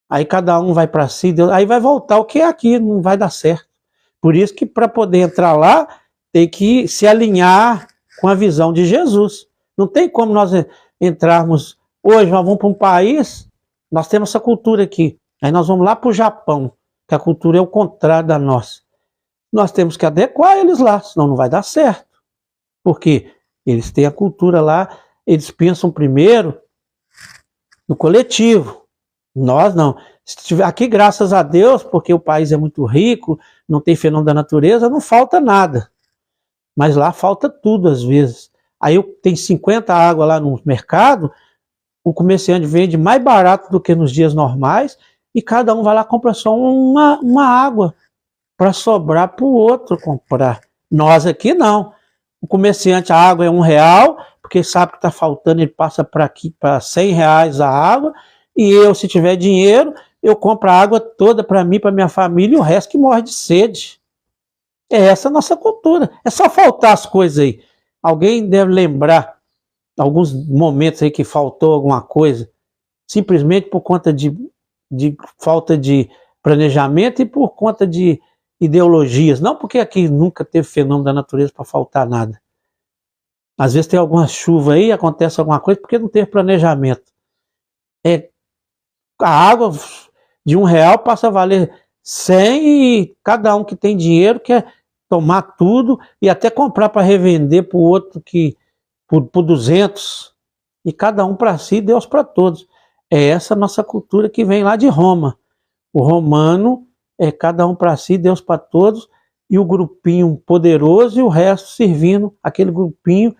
Aí cada um vai para si, Deus, aí vai voltar o que é aqui, não vai dar certo. Por isso que para poder entrar lá, tem que se alinhar com a visão de Jesus. Não tem como nós entrarmos hoje, nós vamos para um país, nós temos essa cultura aqui, aí nós vamos lá para o Japão, que a cultura é o contrário da nossa. Nós temos que adequar eles lá, senão não vai dar certo. Porque eles têm a cultura lá, eles pensam primeiro no coletivo. Nós não. Aqui, graças a Deus, porque o país é muito rico, não tem fenômeno da natureza, não falta nada. Mas lá falta tudo às vezes. Aí tem 50 águas lá no mercado, o comerciante vende mais barato do que nos dias normais, e cada um vai lá e compra só uma água, para sobrar para o outro comprar. Nós aqui não. O comerciante, a água é R$1, porque sabe que está faltando, ele passa para aqui para R$100 a água, e eu, se tiver dinheiro, eu compro a água toda para mim, para minha família, e o resto que morre de sede. É essa a nossa cultura. É só faltar as coisas aí. Alguém deve lembrar alguns momentos aí que faltou alguma coisa, simplesmente por conta de falta de planejamento e por conta de ideologias. Não porque aqui nunca teve fenômeno da natureza para faltar nada. Às vezes tem alguma chuva aí, acontece alguma coisa porque não teve planejamento. A água de R$1 passa a valer 100 e cada um que tem dinheiro quer tomar tudo e até comprar para revender para o outro por 200. E cada um para si, Deus para todos. É essa nossa cultura que vem lá de Roma. O romano é cada um para si, Deus para todos, e o grupinho poderoso e o resto servindo aquele grupinho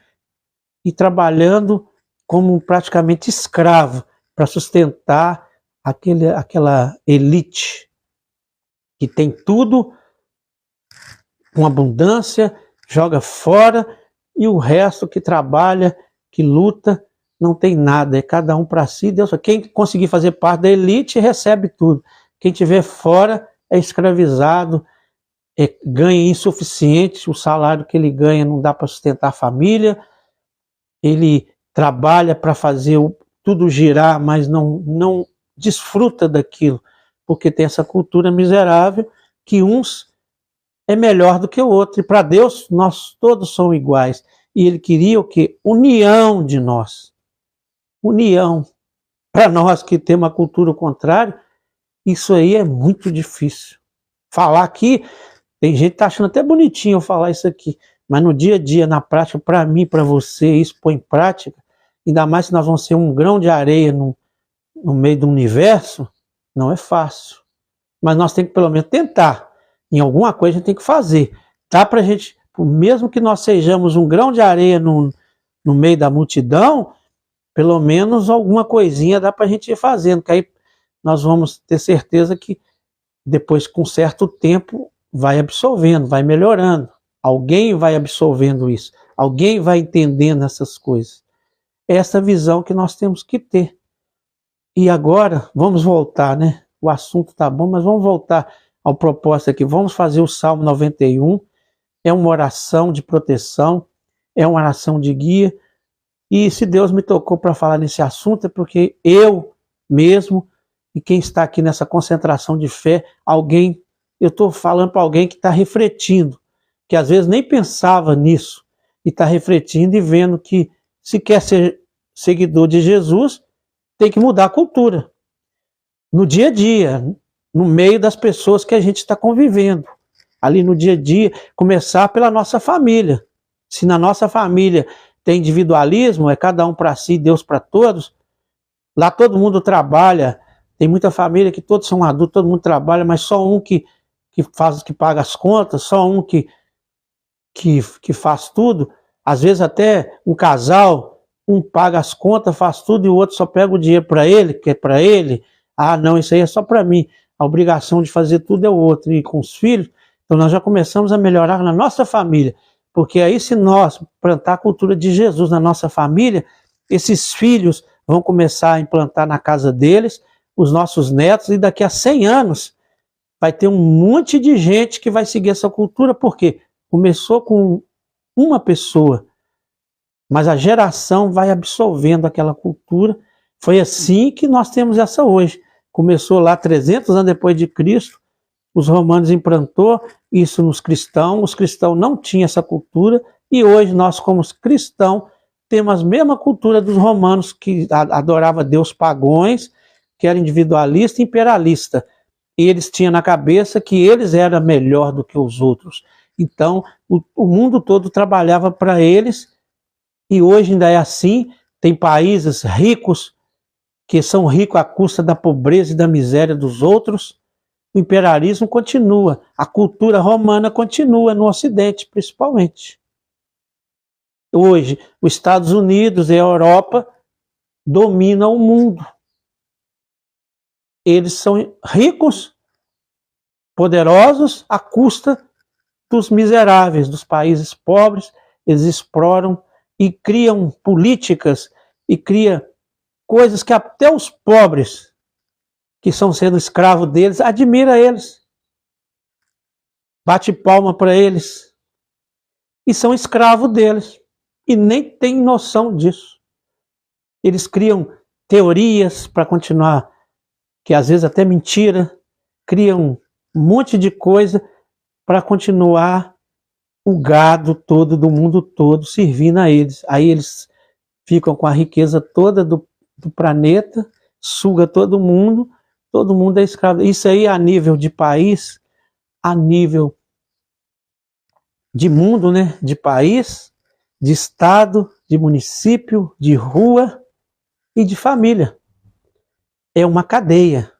e trabalhando como praticamente escravo para sustentar aquela elite que tem tudo com abundância, joga fora, e o resto que trabalha, que luta, não tem nada, é cada um para si. Deus, quem conseguir fazer parte da elite recebe tudo. Quem estiver fora é escravizado, ganha insuficiente, o salário que ele ganha não dá para sustentar a família, ele trabalha para fazer tudo girar, mas não desfruta daquilo, porque tem essa cultura miserável que uns é melhor do que o outro, e para Deus nós todos somos iguais, e Ele queria o quê? União de nós, união. Para nós que temos uma cultura contrária, isso aí é muito difícil. Falar aqui, tem gente que tá achando até bonitinho eu falar isso aqui, mas no dia a dia, na prática, para mim, para você, isso põe em prática, ainda mais se nós vamos ser um grão de areia no meio do universo, não é fácil. Mas nós temos que pelo menos tentar. Em alguma coisa a gente tem que fazer. Dá pra gente, mesmo que nós sejamos um grão de areia no meio da multidão, pelo menos alguma coisinha dá pra gente ir fazendo, que aí nós vamos ter certeza que depois, com certo tempo, vai absorvendo, vai melhorando. Alguém vai absorvendo isso. Alguém vai entendendo essas coisas. É essa visão que nós temos que ter. E agora, vamos voltar, né? O assunto tá bom, mas vamos voltar ao propósito aqui. Vamos fazer o Salmo 91. É uma oração de proteção, é uma oração de guia. E se Deus me tocou para falar nesse assunto, é porque eu mesmo, e quem está aqui nessa concentração de fé, eu estou falando para alguém que está refletindo, que às vezes nem pensava nisso, e está refletindo e vendo que se quer ser seguidor de Jesus, tem que mudar a cultura. No dia a dia, no meio das pessoas que a gente está convivendo. Ali no dia a dia, começar pela nossa família. Se na nossa família tem individualismo, é cada um para si, Deus para todos, lá todo mundo trabalha, tem muita família que todos são adultos, todo mundo trabalha, mas só um que paga as contas, só um que faz tudo. Às vezes até um casal, um paga as contas, faz tudo, e o outro só pega o dinheiro para ele, que é para ele. Ah, não, isso aí é só para mim. A obrigação de fazer tudo é o outro. E com os filhos, então nós já começamos a melhorar na nossa família. Porque aí, se nós plantar a cultura de Jesus na nossa família, esses filhos vão começar a implantar na casa deles, os nossos netos, e daqui a 100 anos vai ter um monte de gente que vai seguir essa cultura, porque começou com uma pessoa, mas a geração vai absorvendo aquela cultura. Foi assim que nós temos essa hoje. Começou lá 300 anos depois de Cristo, os romanos implantou isso nos cristãos, os cristãos não tinham essa cultura, e hoje nós, como cristãos, temos a mesma cultura dos romanos, que adorava Deus pagões, que era individualista e imperialista. E eles tinham na cabeça que eles eram melhor do que os outros. Então, o mundo todo trabalhava para eles, e hoje ainda é assim. Tem países ricos que são ricos à custa da pobreza e da miséria dos outros. O imperialismo continua, a cultura romana continua no Ocidente, principalmente. Hoje, os Estados Unidos e a Europa dominam o mundo. Eles são ricos, poderosos, à custa dos miseráveis, dos países pobres. Eles exploram e criam políticas e criam coisas que até os pobres, que estão sendo escravos deles, admira eles, bate palma para eles, e são escravos deles, e nem tem noção disso. Eles criam teorias para continuar, que às vezes até mentira, criam um monte de coisa para continuar o gado todo do mundo todo servindo a eles. Aí eles ficam com a riqueza toda do planeta, suga todo mundo é escravo. Isso aí a nível de país, a nível de mundo, né? De país, de estado, de município, de rua e de família. É uma cadeia.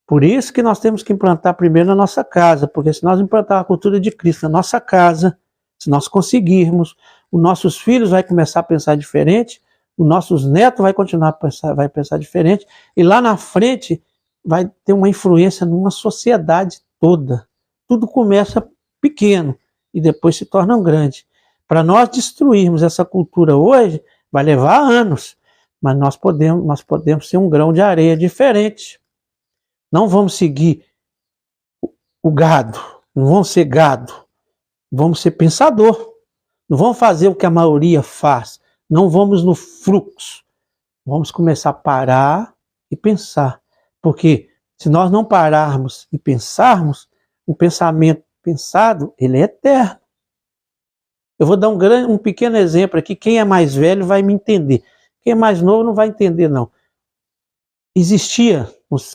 Por isso que nós temos que implantar primeiro na nossa casa, porque se nós implantar a cultura de Cristo na nossa casa, Se nós conseguirmos, os nossos filhos vão começar a pensar diferente, os nossos netos vão continuar a pensar diferente, e lá na frente vai ter uma influência numa sociedade toda. Tudo começa pequeno e depois se torna grande. Para nós destruirmos essa cultura hoje, vai levar anos, mas nós podemos ser um grão de areia diferente. Não vamos seguir o gado, não vamos ser gado, vamos ser pensador. Não vamos fazer o que a maioria faz, não vamos no fluxo. Vamos começar a parar e pensar. Porque se nós não pararmos e pensarmos, o pensamento pensado, ele é eterno. Eu vou dar um pequeno exemplo aqui. Quem é mais velho vai me entender. Quem é mais novo não vai entender, não.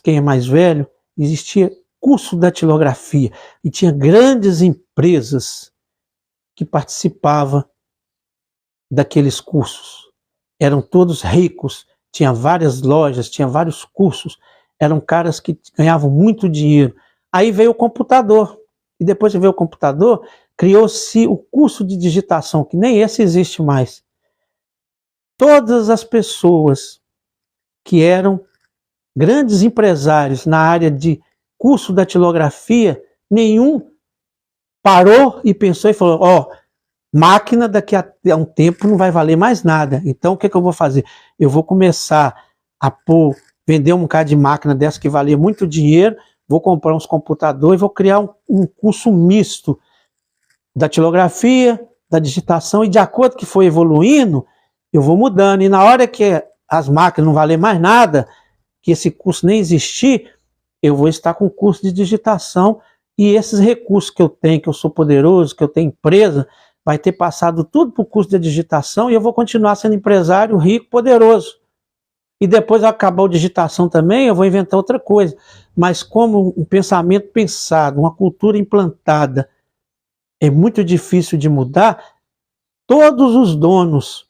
Quem é mais velho, existia curso da datilografia. E tinha grandes empresas que participavam daqueles cursos. Eram todos ricos, tinha várias lojas, tinha vários cursos. Eram caras que ganhavam muito dinheiro. Aí veio o computador. E depois que veio o computador, criou-se o curso de digitação, que nem esse existe mais. Todas as pessoas que eram grandes empresários na área de curso da datilografia, nenhum parou e pensou e falou, máquina daqui a um tempo não vai valer mais nada. Então o que eu vou fazer? Eu vou começar a vender um bocado de máquina dessa que valia muito dinheiro, vou comprar uns computadores, vou criar um curso misto da datilografia, da digitação, e de acordo que for evoluindo, eu vou mudando. E na hora que as máquinas não valer mais nada, que esse curso nem existir, eu vou estar com o curso de digitação, e esses recursos que eu tenho, que eu sou poderoso, que eu tenho empresa, vai ter passado tudo para o curso de digitação, e eu vou continuar sendo empresário, rico, poderoso. E depois, acabar a digitação também, eu vou inventar outra coisa. Mas como um pensamento pensado, uma cultura implantada, é muito difícil de mudar, todos os donos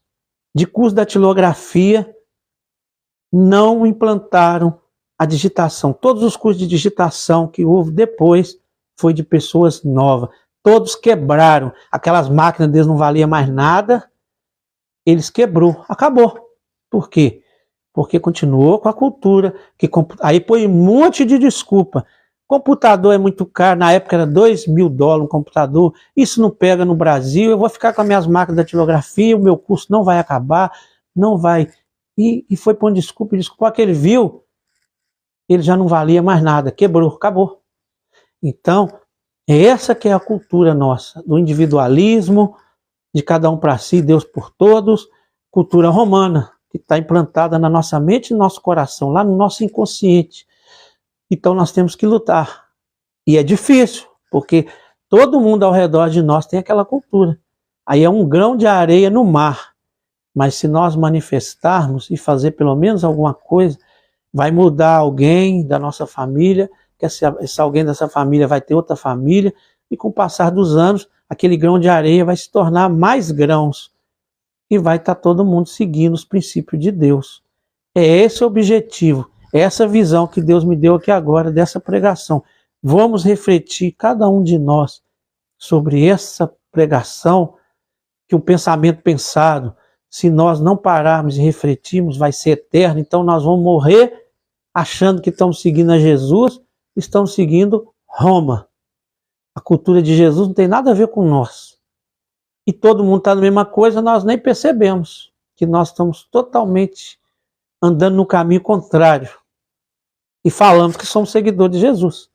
de curso da datilografia não implantaram a digitação. Todos os cursos de digitação que houve depois foi de pessoas novas. Todos quebraram. Aquelas máquinas deles não valiam mais nada. Eles quebrou. Acabou. Por quê? Porque continuou com a cultura. Aí põe um monte de desculpa. Computador é muito caro. Na época era $2.000 um computador. Isso não pega no Brasil. Eu vou ficar com as minhas máquinas de datilografia. O meu curso não vai acabar. Não vai. E foi pondo desculpa. Desculpa que ele viu. Ele já não valia mais nada. Quebrou. Acabou. Então, essa que é a cultura nossa, do individualismo, de cada um para si, Deus por todos, cultura romana, que está implantada na nossa mente e no nosso coração, lá no nosso inconsciente. Então nós temos que lutar. E é difícil, porque todo mundo ao redor de nós tem aquela cultura. Aí é um grão de areia no mar. Mas se nós manifestarmos e fazer pelo menos alguma coisa, vai mudar alguém da nossa família, que esse alguém dessa família vai ter outra família, e com o passar dos anos, aquele grão de areia vai se tornar mais grãos, e vai estar todo mundo seguindo os princípios de Deus. É esse o objetivo, é essa visão que Deus me deu aqui agora, dessa pregação. Vamos refletir, cada um de nós, sobre essa pregação, que o pensamento pensado, se nós não pararmos e refletirmos, vai ser eterno. Então nós vamos morrer achando que estamos seguindo a Jesus, estamos seguindo Roma. A cultura de Jesus não tem nada a ver com nós. E todo mundo está na mesma coisa, nós nem percebemos que nós estamos totalmente andando no caminho contrário. E falamos que somos seguidores de Jesus.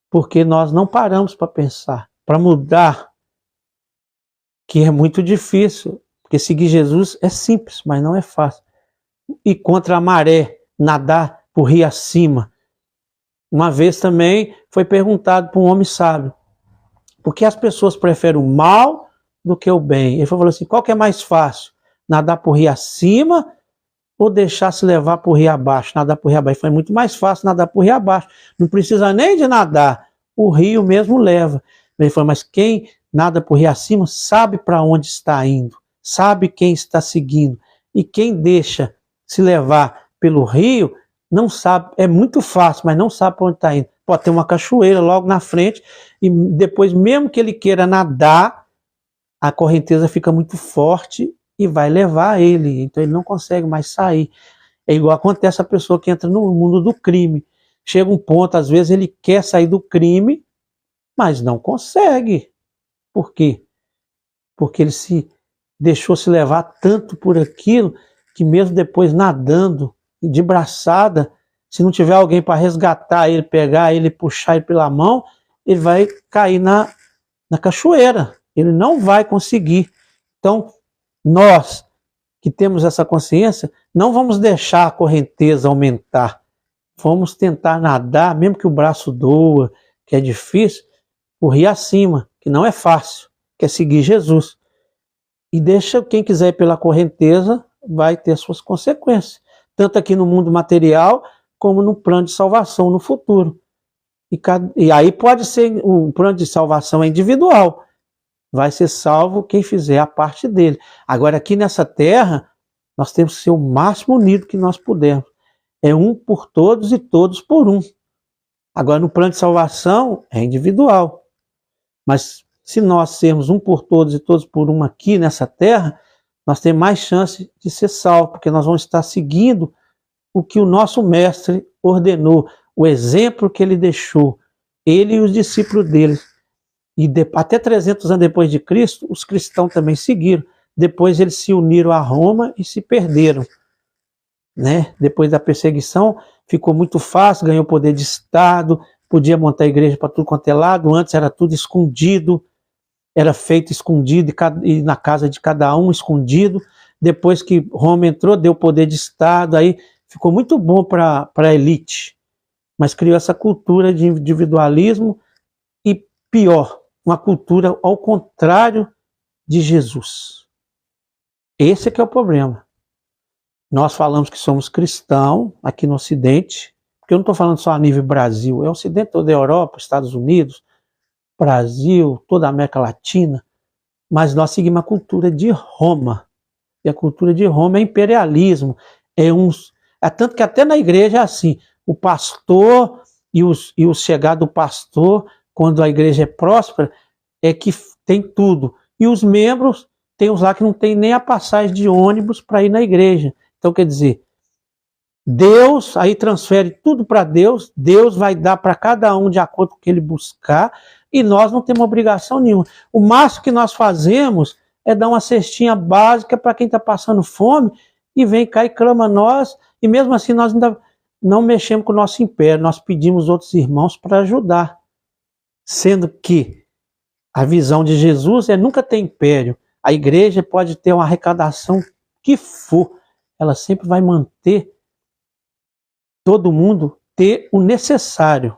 Porque nós não paramos para pensar, para mudar, que é muito difícil. Porque seguir Jesus é simples, mas não é fácil. E contra a maré, nadar por rio acima. Uma vez também foi perguntado para um homem sábio, por que as pessoas preferem o mal do que o bem? Ele falou assim, qual que é mais fácil? Nadar por rio acima ou deixar se levar por rio abaixo? Nadar por rio abaixo. Foi muito mais fácil nadar por rio abaixo. Não precisa nem de nadar, o rio mesmo leva. Ele falou, mas quem nada por rio acima sabe para onde está indo, sabe quem está seguindo. E quem deixa se levar pelo rio, não sabe, é muito fácil, mas não sabe para onde está indo. Pode ter uma cachoeira logo na frente, e depois, mesmo que ele queira nadar, a correnteza fica muito forte e vai levar ele, então ele não consegue mais sair. É igual acontece a pessoa que entra no mundo do crime. Chega um ponto, às vezes ele quer sair do crime, mas não consegue. Por quê? Porque ele se deixou se levar tanto por aquilo, que mesmo depois nadando, de braçada, se não tiver alguém para resgatar ele, pegar ele, puxar ele pela mão, ele vai cair na cachoeira. Ele não vai conseguir. Então, nós que temos essa consciência, não vamos deixar a correnteza aumentar. Vamos tentar nadar, mesmo que o braço doa, que é difícil, o rio acima, que não é fácil, que é seguir Jesus. E deixa quem quiser ir pela correnteza, vai ter suas consequências. Tanto aqui no mundo material, como no plano de salvação no futuro. E aí pode ser, o plano de salvação é individual. Vai ser salvo quem fizer a parte dele. Agora aqui nessa terra, nós temos que ser o máximo unido que nós pudermos. É um por todos e todos por um. Agora no plano de salvação é individual. Mas se nós sermos um por todos e todos por um aqui nessa terra, nós temos mais chance de ser salvos, porque nós vamos estar seguindo o que o nosso mestre ordenou, o exemplo que ele deixou, ele e os discípulos dele. E até 300 anos depois de Cristo, os cristãos também seguiram. Depois eles se uniram a Roma e se perderam. Né? Depois da perseguição, ficou muito fácil, ganhou poder de Estado, podia montar igreja para tudo quanto é lado. Antes era tudo escondido, era feito escondido e na casa de cada um escondido. Depois que Roma entrou, deu poder de Estado, aí ficou muito bom para a elite. Mas criou essa cultura de individualismo e, pior, uma cultura ao contrário de Jesus. Esse é que é o problema. Nós falamos que somos cristãos aqui no Ocidente, porque eu não estou falando só a nível Brasil, é o Ocidente, toda a Europa, Estados Unidos, Brasil, toda a América Latina, mas nós seguimos a cultura de Roma. E a cultura de Roma é imperialismo. É tanto que até na igreja é assim, o pastor e o chegado do pastor, quando a igreja é próspera, é que tem tudo. E os membros, tem uns lá que não tem nem a passagem de ônibus para ir na igreja. Então, quer dizer, Deus aí transfere tudo para Deus, Deus vai dar para cada um de acordo com o que ele buscar, e nós não temos obrigação nenhuma. O máximo que nós fazemos é dar uma cestinha básica para quem está passando fome, e vem cá e clama a nós, e mesmo assim nós ainda não mexemos com o nosso império, nós pedimos outros irmãos para ajudar. Sendo que a visão de Jesus é nunca ter império. A igreja pode ter uma arrecadação que for, ela sempre vai manter todo mundo ter o necessário.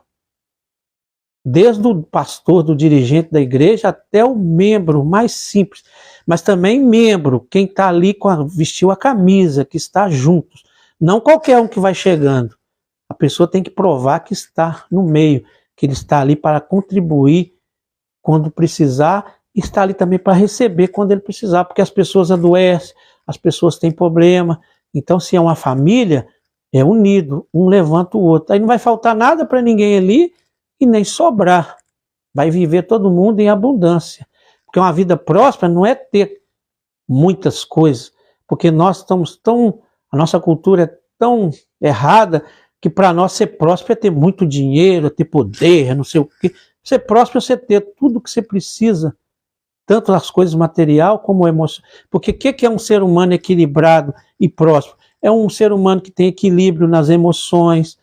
Desde o pastor, do dirigente da igreja, até o membro mais simples. Mas também membro, quem está ali, vestiu a camisa, que está juntos. Não qualquer um que vai chegando. A pessoa tem que provar que está no meio, que ele está ali para contribuir quando precisar, e está ali também para receber quando ele precisar, porque as pessoas adoecem, as pessoas têm problema. Então, se é uma família, é unido, um levanta o outro. Aí não vai faltar nada para ninguém ali e nem sobrar. Vai viver todo mundo em abundância. Porque uma vida próspera não é ter muitas coisas, porque nós estamos a nossa cultura é tão errada que para nós ser próspero é ter muito dinheiro, é ter poder, é não sei o quê. Ser próspero é você ter tudo que você precisa, tanto as coisas material como emocional. Porque o que é um ser humano equilibrado e próspero? É um ser humano que tem equilíbrio nas emoções,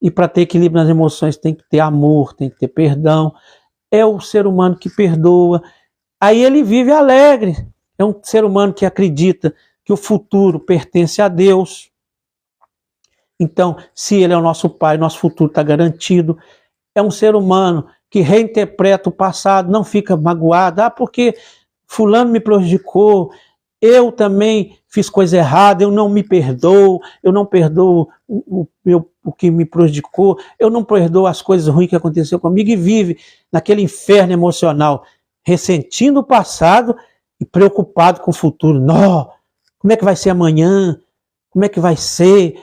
e para ter equilíbrio nas emoções tem que ter amor, tem que ter perdão. É o ser humano que perdoa. Aí ele vive alegre. É um ser humano que acredita que o futuro pertence a Deus. Então, se ele é o nosso pai, nosso futuro está garantido. É um ser humano que reinterpreta o passado, não fica magoado. Porque fulano me prejudicou, eu também fiz coisa errada, eu não me perdoo, eu não perdoo o que me prejudicou, eu não perdoo as coisas ruins que aconteceu comigo, e vive naquele inferno emocional, ressentindo o passado e preocupado com o futuro. Não, como é que vai ser amanhã? Como é que vai ser?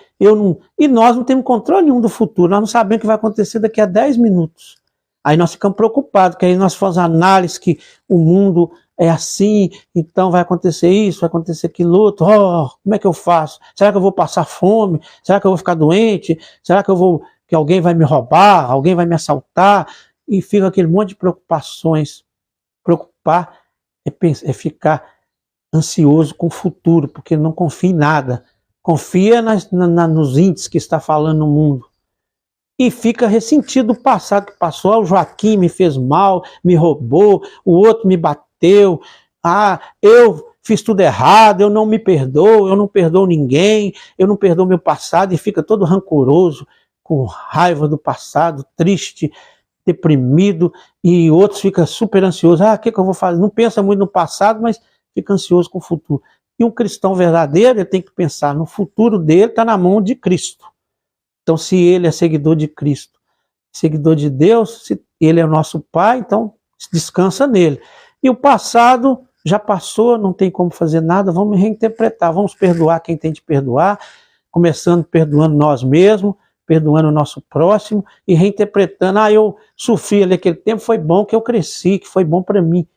E nós não temos controle nenhum do futuro, nós não sabemos o que vai acontecer daqui a 10 minutos. Aí nós ficamos preocupados, que aí nós fazemos análise que o mundo é assim, então vai acontecer isso, vai acontecer aquilo outro, como é que eu faço? Será que eu vou passar fome? Será que eu vou ficar doente? Será que alguém vai me roubar? Alguém vai me assaltar? E fica aquele monte de preocupações. Preocupar é ficar ansioso com o futuro, porque não confia em nada. Confia nos índices que está falando no mundo. E fica ressentido do passado que passou. O Joaquim me fez mal, me roubou, o outro me bateu. Eu fiz tudo errado, eu não me perdoo, eu não perdoo ninguém, eu não perdoo meu passado, e fica todo rancoroso, com raiva do passado, triste, deprimido, e outros ficam super ansiosos. O que eu vou fazer? Não pensa muito no passado, mas fica ansioso com o futuro. E um cristão verdadeiro, ele tem que pensar no futuro dele, está na mão de Cristo. Então, se ele é seguidor de Cristo, seguidor de Deus, se ele é o nosso Pai, então descansa nele. E o passado já passou, não tem como fazer nada, vamos reinterpretar, vamos perdoar quem tem de perdoar, começando perdoando nós mesmos, perdoando o nosso próximo e reinterpretando. Eu sofri ali aquele tempo, foi bom que eu cresci, que foi bom para mim.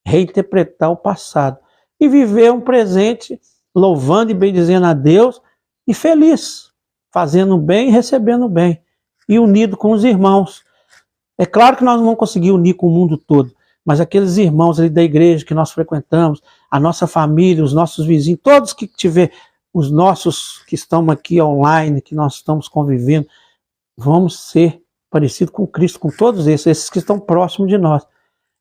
Reinterpretar o passado e viver um presente louvando e bendizendo a Deus e feliz, fazendo bem e recebendo bem, e unido com os irmãos. É claro que nós não vamos conseguir unir com o mundo todo, mas aqueles irmãos ali da igreja que nós frequentamos, a nossa família, os nossos vizinhos, todos que tiver, os nossos que estão aqui online, que nós estamos convivendo, vamos ser parecidos com Cristo, com todos esses que estão próximos de nós.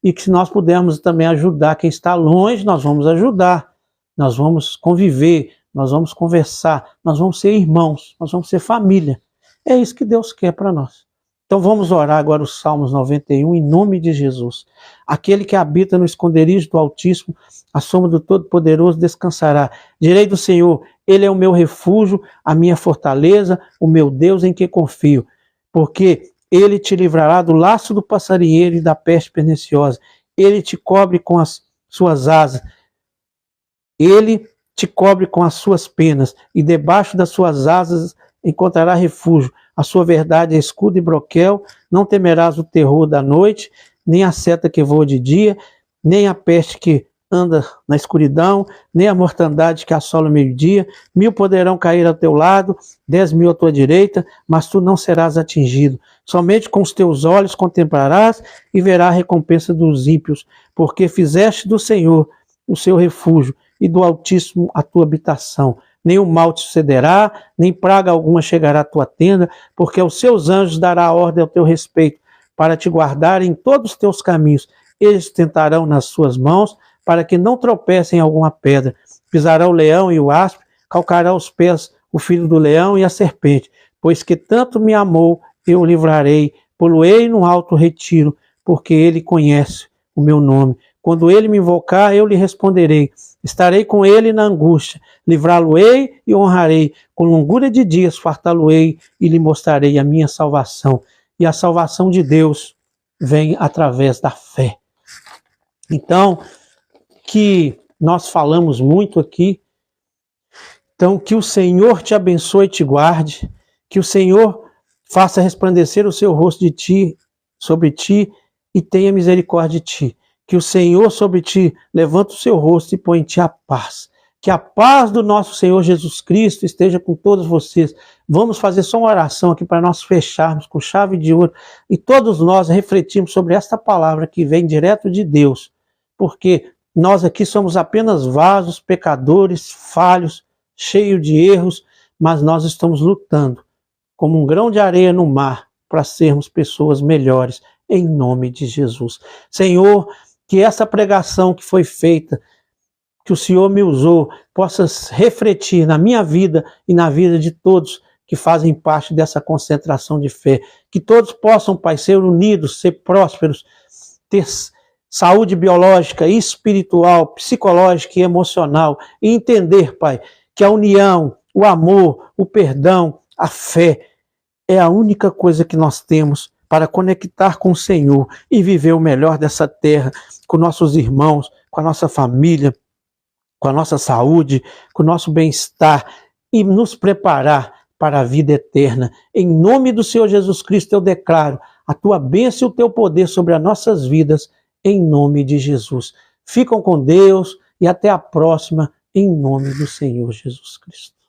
E que se nós pudermos também ajudar quem está longe, nós vamos ajudar, nós vamos conviver, nós vamos conversar, nós vamos ser irmãos, nós vamos ser família. É isso que Deus quer para nós. Então vamos orar agora os Salmos 91 em nome de Jesus. Aquele que habita no esconderijo do Altíssimo, a sombra do Todo-Poderoso descansará. Direi do Senhor, Ele é o meu refúgio, a minha fortaleza, o meu Deus em que confio. Porque Ele te livrará do laço do passarinheiro e da peste perniciosa. Ele te cobre com as suas asas. Ele te cobre com as suas penas, e debaixo das suas asas encontrará refúgio. A sua verdade é escudo e broquel. Não temerás o terror da noite, nem a seta que voa de dia, nem a peste que anda na escuridão, nem a mortandade que assola o meio-dia. 1000 poderão cair ao teu lado, 10.000 à tua direita, mas tu não serás atingido. Somente com os teus olhos contemplarás e verás a recompensa dos ímpios, porque fizeste do Senhor o seu refúgio e do Altíssimo a tua habitação. Nenhum mal te sucederá, nem praga alguma chegará à tua tenda, porque aos seus anjos dará ordem ao teu respeito, para te guardar em todos os teus caminhos. Eles tentarão nas suas mãos, para que não tropecem em alguma pedra. Pisará o leão e o asp, calcará aos pés o filho do leão e a serpente. Pois que tanto me amou, eu o livrarei, pô-lo-ei no alto retiro, porque ele conhece o meu nome. Quando ele me invocar, eu lhe responderei. Estarei com ele na angústia, livrá-lo-ei e honrarei. Com longura de dias fartá-lo-ei e lhe mostrarei a minha salvação. E a salvação de Deus vem através da fé. Então, que nós falamos muito aqui, então que o Senhor te abençoe e te guarde, que o Senhor faça resplandecer o seu rosto sobre ti e tenha misericórdia de ti. Que o Senhor sobre ti levanta o seu rosto e põe em ti a paz. Que a paz do nosso Senhor Jesus Cristo esteja com todos vocês. Vamos fazer só uma oração aqui para nós fecharmos com chave de ouro e todos nós refletirmos sobre esta palavra que vem direto de Deus. Porque nós aqui somos apenas vasos, pecadores, falhos, cheios de erros, mas nós estamos lutando como um grão de areia no mar para sermos pessoas melhores, em nome de Jesus. Senhor, que essa pregação que foi feita, que o Senhor me usou, possa refletir na minha vida e na vida de todos que fazem parte dessa concentração de fé. Que todos possam, Pai, ser unidos, ser prósperos, ter saúde biológica, espiritual, psicológica e emocional. E entender, Pai, que a união, o amor, o perdão, a fé é a única coisa que nós temos para conectar com o Senhor e viver o melhor dessa terra, com nossos irmãos, com a nossa família, com a nossa saúde, com o nosso bem-estar e nos preparar para a vida eterna. Em nome do Senhor Jesus Cristo eu declaro a tua bênção e o teu poder sobre as nossas vidas, em nome de Jesus. Ficam com Deus e até a próxima, em nome do Senhor Jesus Cristo.